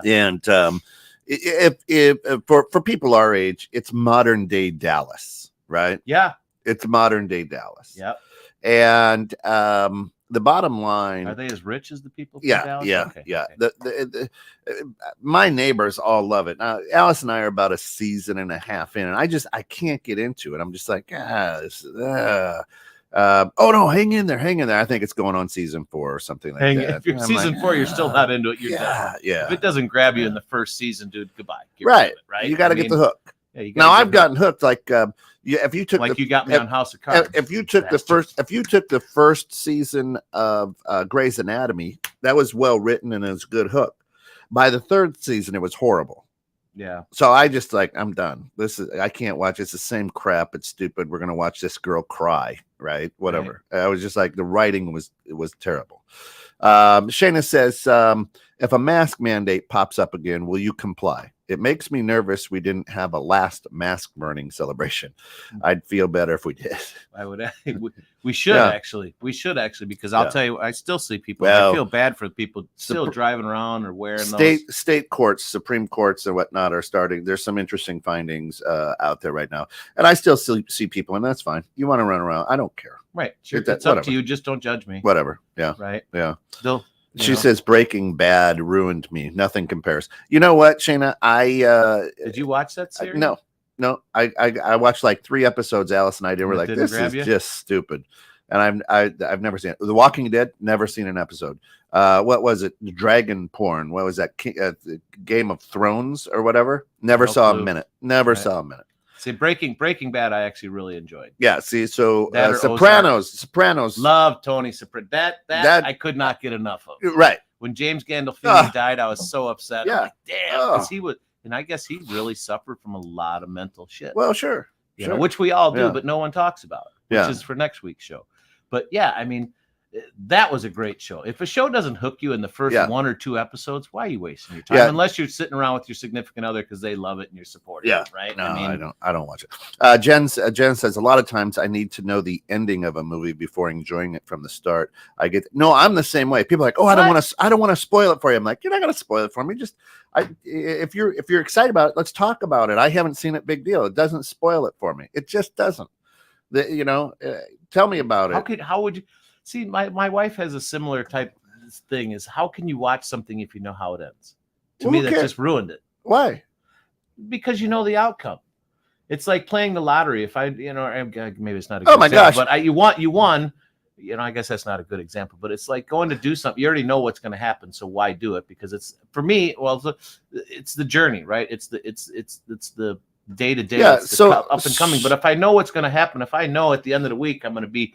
And if for people our age, it's modern day Dallas, right? Yeah, it's modern day Dallas. Yep. And the bottom line, are they as rich as the people from Dallas? Yeah. Okay. My neighbors all love it. Now, Alice and I are about a season and a half in, and I can't get into it. I'm just like, oh no, hang in there. I think it's going on season 4 or something like that. If you're season 4, you're still not into it. You're done. Yeah. If it doesn't grab you in the first season, dude, goodbye. Right. Right. You got to get the hook. Yeah, now I've gotten hooked. Like, if you took you got me on House of Cards. If you took the first season of Grey's Anatomy, that was well written and it was a good hook. By the 3rd season, it was horrible. Yeah. So I just I'm done. I can't watch. It's the same crap. It's stupid. We're gonna watch this girl cry, right? Whatever. Right. I was just like, the writing was terrible. Shayna says, if a mask mandate pops up again, will you comply? It makes me nervous we didn't have a last mask burning celebration. I'd feel better if we did. I would. We should actually. We should actually, because I'll tell you, I still see people. I feel bad for people still driving around or wearing state courts, Supreme Courts, and whatnot are starting. There's some interesting findings out there right now, and I still see people, and that's fine. You want to run around? I don't care. Right. Sure. It's up to you. Just don't judge me. Whatever. Yeah. Right. Yeah. Still. She says Breaking Bad ruined me. Nothing compares. You know what, Shayna? Did you watch that series? No. I watched like 3 episodes. Alice and I did. We're like, this is just stupid. And I've never seen it. The Walking Dead. Never seen an episode. What was it? Dragon porn. What was that? Game of Thrones or whatever. Never saw a minute. Saw a minute. See, Breaking Bad, I actually really enjoyed. Yeah. See, so Sopranos. Love Tony Soprano. That I could not get enough of. Right. When James Gandolfini died, I was so upset. Yeah. Like, damn, because he was, and I guess he really suffered from a lot of mental shit. Well, sure. you know, which we all do, but no one talks about, which Yeah. is for next week's show. But yeah, I mean, that was a great show. If a show doesn't hook you in the first 1 or 2 episodes, why are you wasting your time? Unless you're sitting around with your significant other because they love it and you're supporting it, right? No, I mean, I don't watch it. Jen says a lot of times I need to know the ending of a movie before enjoying it from the start. I'm the same way. People are like, oh, I don't want to spoil it for you. I'm like, you're not going to spoil it for me. Just if you're excited about it, let's talk about it. I haven't seen it. Big deal. It doesn't spoil it for me. It just doesn't. Tell me about it. How would you? See, my wife has a similar type thing. Is how can you watch something if you know how it ends? To me, that's just ruined it. Why? Because you know the outcome. It's like playing the lottery. If maybe it's not a good oh my example, gosh, but you won. I guess that's not a good example, but it's like going to do something. You already know what's going to happen, so why do it? Because it's for me. Well, it's the journey, right? It's the day to day. So up and coming. But if I know what's going to happen, if I know at the end of the week I'm going to be,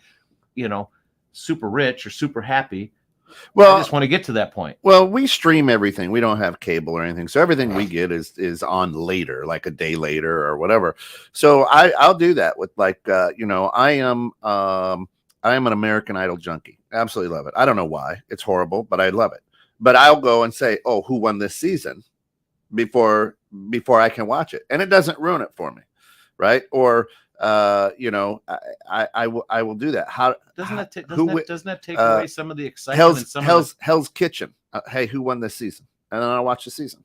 super rich or super happy. Well, I just want to get to that point. Well, we stream everything. We don't have cable or anything, so everything we get is on later, like a day later or whatever. So I'll do that with I am an American Idol junkie. Absolutely love it. I don't know why. It's horrible, but I love it. But I'll go and say, oh, who won this season before I can watch it, and it doesn't ruin it for me, right? Or I will do that. How doesn't that take away some of the excitement? Hell's Kitchen. Hey, who won this season? And then I'll watch the season.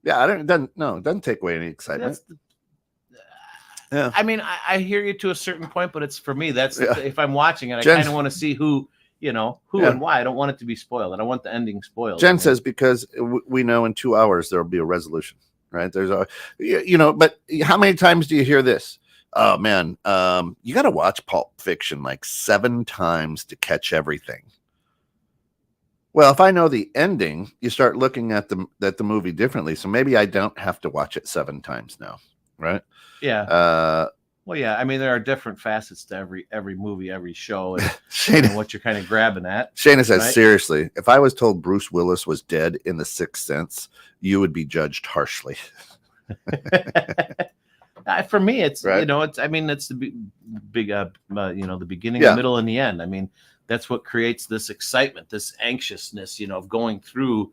Yeah, it doesn't take away any excitement. Yeah. I mean, I hear you to a certain point, but it's for me. If I'm watching it, I kind of want to see who and why. I don't want it to be spoiled. I don't want the ending spoiled. Jen says because we know in 2 hours there will be a resolution, right? There's but how many times do you hear this? Oh man, you got to watch Pulp Fiction like 7 times to catch everything. Well, if I know the ending, you start looking at the movie differently. So maybe I don't have to watch it 7 times now, right? Yeah. Well, yeah. I mean, there are different facets to every movie, every show, and what you're kind of grabbing at. Shayna says, seriously, if I was told Bruce Willis was dead in The Sixth Sense, you would be judged harshly. For me, it's right? it's the big the beginning, the middle, and the end. I mean, that's what creates this excitement, this anxiousness, of going through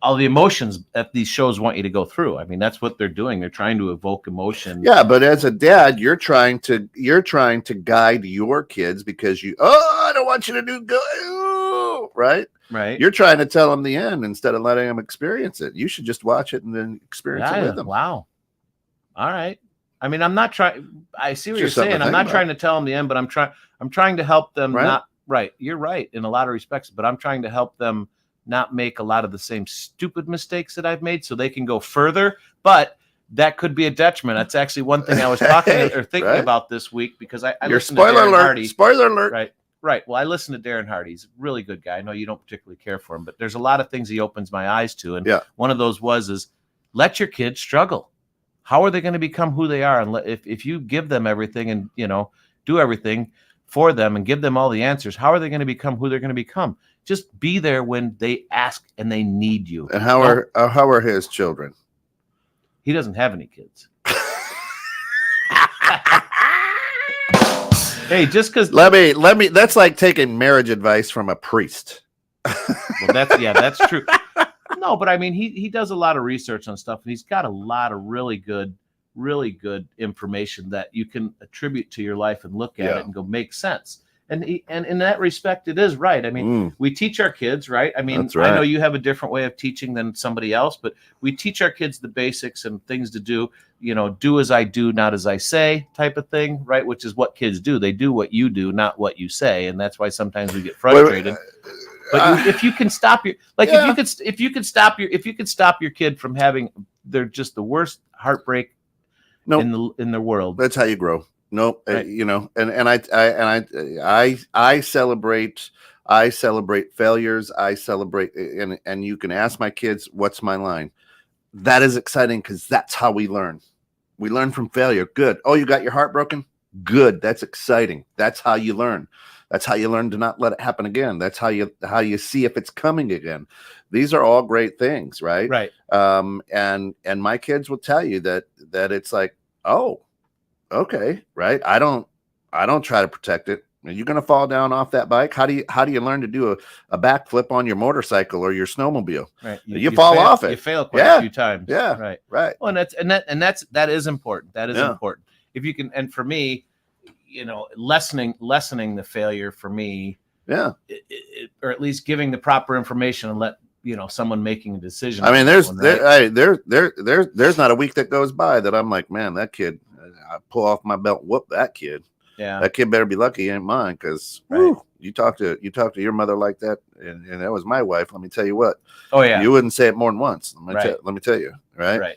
all the emotions that these shows want you to go through. I mean, that's what they're doing. They're trying to evoke emotion. Yeah, but as a dad, you're trying to guide your kids because I don't want you to do good, right? Right. You're trying to tell them the end instead of letting them experience it. You should just watch it and then experience it with them. Wow. All right. I mean, I'm not trying. I see what you're saying. I'm not trying to tell them the end, but I'm trying to help them not. Right. You're right in a lot of respects, but I'm trying to help them not make a lot of the same stupid mistakes that I've made so they can go further. But that could be a detriment. That's actually one thing I was thinking about this week because I listened to Darren Hardy. Spoiler alert. Right. Well, I listened to Darren Hardy. He's a really good guy. I know you don't particularly care for him, but there's a lot of things he opens my eyes to. And one of those is let your kids struggle. How are they going to become who they are? And if you give them everything and, do everything for them and give them all the answers, how are they going to become who they're going to become? Just be there when they ask and they need you. And how are his children? He doesn't have any kids. Hey, just because let me that's like taking marriage advice from a priest. Well, that's true. No, but I mean, he does a lot of research on stuff, and he's got a lot of really good information that you can attribute to your life and look at it and go, makes sense. And in that respect, it is right. I mean, we teach our kids, right? I mean, I know you have a different way of teaching than somebody else, but we teach our kids the basics and things to do, do as I do, not as I say type of thing, right? Which is what kids do. They do what you do, not what you say. And that's why sometimes we get frustrated. But if you can stop if you could stop your kid from having, they're just the worst heartbreak in the world. That's how you grow. Nope. Right. And I celebrate failures. I celebrate, and you can ask my kids, what's my line? That is exciting because that's how we learn. We learn from failure. Good. Oh, you got your heart broken? Good. That's exciting. That's how you learn. That's how you learn to not let it happen again. That's how you see if it's coming again. These are all great things, right? Right. And my kids will tell you that it's like, oh, okay, right? I don't try to protect it. Are you going to fall down off that bike? How do you learn to do a backflip on your motorcycle or your snowmobile? Right. You fall off it. You fail quite a few times. Yeah. Right. Right. Well, that is important. That is important. If you can, and for me, lessening the failure for me. Yeah. Or at least giving the proper information and let someone making a decision. I mean, there's not a week that goes by that I'm like, man, that kid, I pull off my belt, whoop that kid. Yeah, that kid better be lucky he ain't mine, because you talk to your mother like that, and that was my wife. Let me tell you what. Oh yeah, you wouldn't say it more than once. Let me tell you. Right.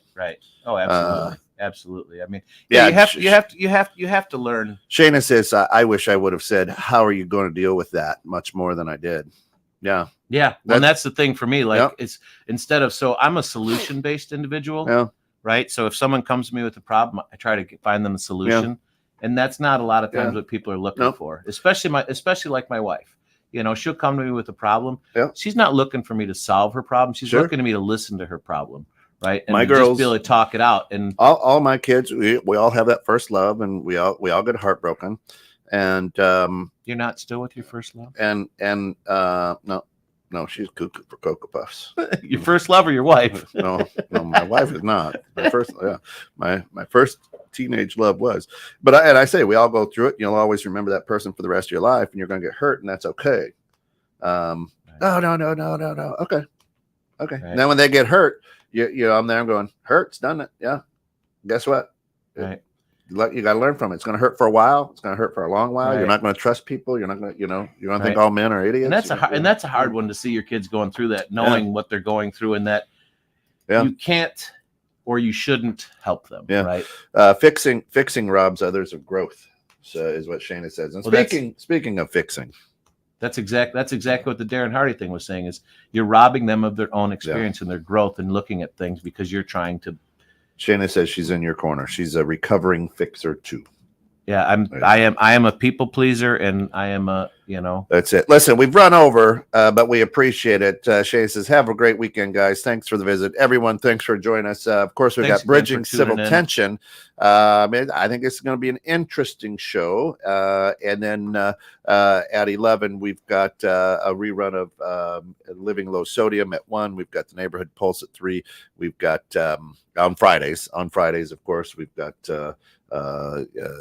Oh, absolutely, absolutely. I mean, yeah, you have to learn. Shayna says, I wish I would have said, how are you going to deal with that, much more than I did. Yeah. And that's the thing for me. Like, it's instead of, so I'm a solution based individual. Yeah. Right. So if someone comes to me with a problem, I try to find them a solution. And that's not a lot of times what people are looking for, especially like my wife. She'll come to me with a problem. Yeah. She's not looking for me to solve her problem. She's looking to me to listen to her problem. Right. And my girls just be able to talk it out. And all my kids, we all have that first love, and we all get heartbroken. And you're not still with your first love? And no, she's cuckoo for Cocoa Puffs. Your first love or your wife? No, my wife is not. My first teenage love was. But I say we all go through it. You'll always remember that person for the rest of your life, and you're going to get hurt, and that's okay. No. Okay. Right. Now when they get hurt, I'm there. I'm going, hurts, doesn't it? Yeah. Guess what? Right. You got to learn from it. It's going to hurt for a while. It's going to hurt for a long while. Right. You're not going to trust people. You're not going to, you're going to think all men are idiots. And that's a hard one to see your kids going through that, knowing what they're going through, and that you can't or you shouldn't help them. Yeah. Right. Fixing robs others of growth. So is what Shayna says. And speaking of fixing, that's exactly what the Darren Hardy thing was saying, is you're robbing them of their own experience and their growth and looking at things because you're trying to. Shayna says she's in your corner. She's a recovering fixer too. Yeah, I am a people pleaser, and I am a, That's it. Listen, we've run over, but we appreciate it. Shayna says, have a great weekend, guys. Thanks for the visit. Everyone, thanks for joining us. Of course, we've got Bridging Civil Tension. I think it's going to be an interesting show. And then at 11, we've got a rerun of Living Low Sodium at 1. We've got the Neighborhood Pulse at 3. We've got on Fridays, of course, we've got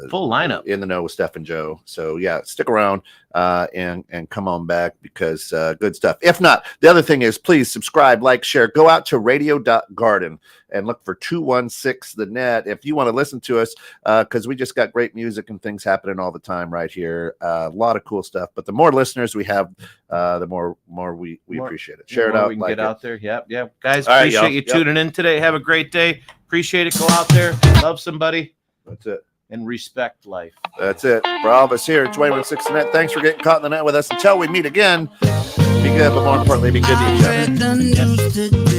full lineup in the know with Steph and Joe. So yeah, stick around and come on back, because good stuff. If not, the other thing is, please subscribe, like, share, go out to radio.garden and look for 216 the net if you want to listen to us, because we just got great music and things happening all the time right here. A lot of cool stuff, but the more listeners we have, the more we appreciate it. Share it out, we can get out there. Yep guys, appreciate you tuning in today. Have a great day. Appreciate it. Go out there, love somebody. That's it. And respect life. That's it. For all of us here at 216 Net, thanks for getting caught in the net with us. Until we meet again, be good, but more importantly, be good to each other.